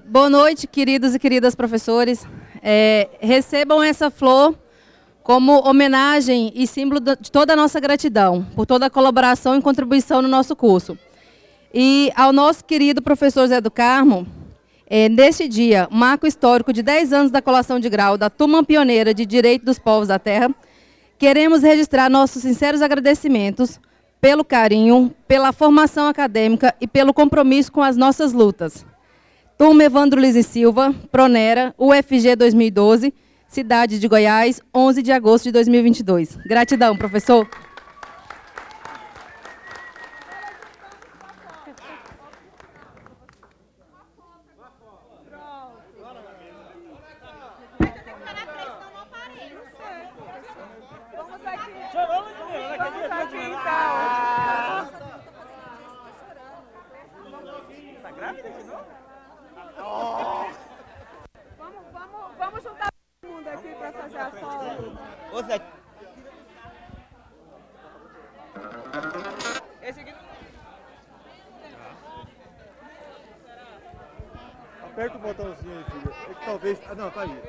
Boa noite, queridos e queridas professores. Recebam essa flor como homenagem e símbolo de toda a nossa gratidão, por toda a colaboração e contribuição no nosso curso. E ao nosso querido professor Zé do Carmo, neste dia, marco histórico de 10 anos da colação de grau da turma pioneira de Direito dos Povos da Terra, queremos registrar nossos sinceros agradecimentos pelo carinho, pela formação acadêmica e pelo compromisso com as nossas lutas. Turma Evandro Lins e Silva, Pronera, UFG 2012, Cidade de Goiás, 11 de agosto de 2022. Gratidão, professor. Tá grávida de novo? Vamos juntar todo mundo aqui para fazer a foto. Ô, Zé. Esse aqui. Aperta o botãozinho aí, filha. É que talvez... Ah, não, tá aí.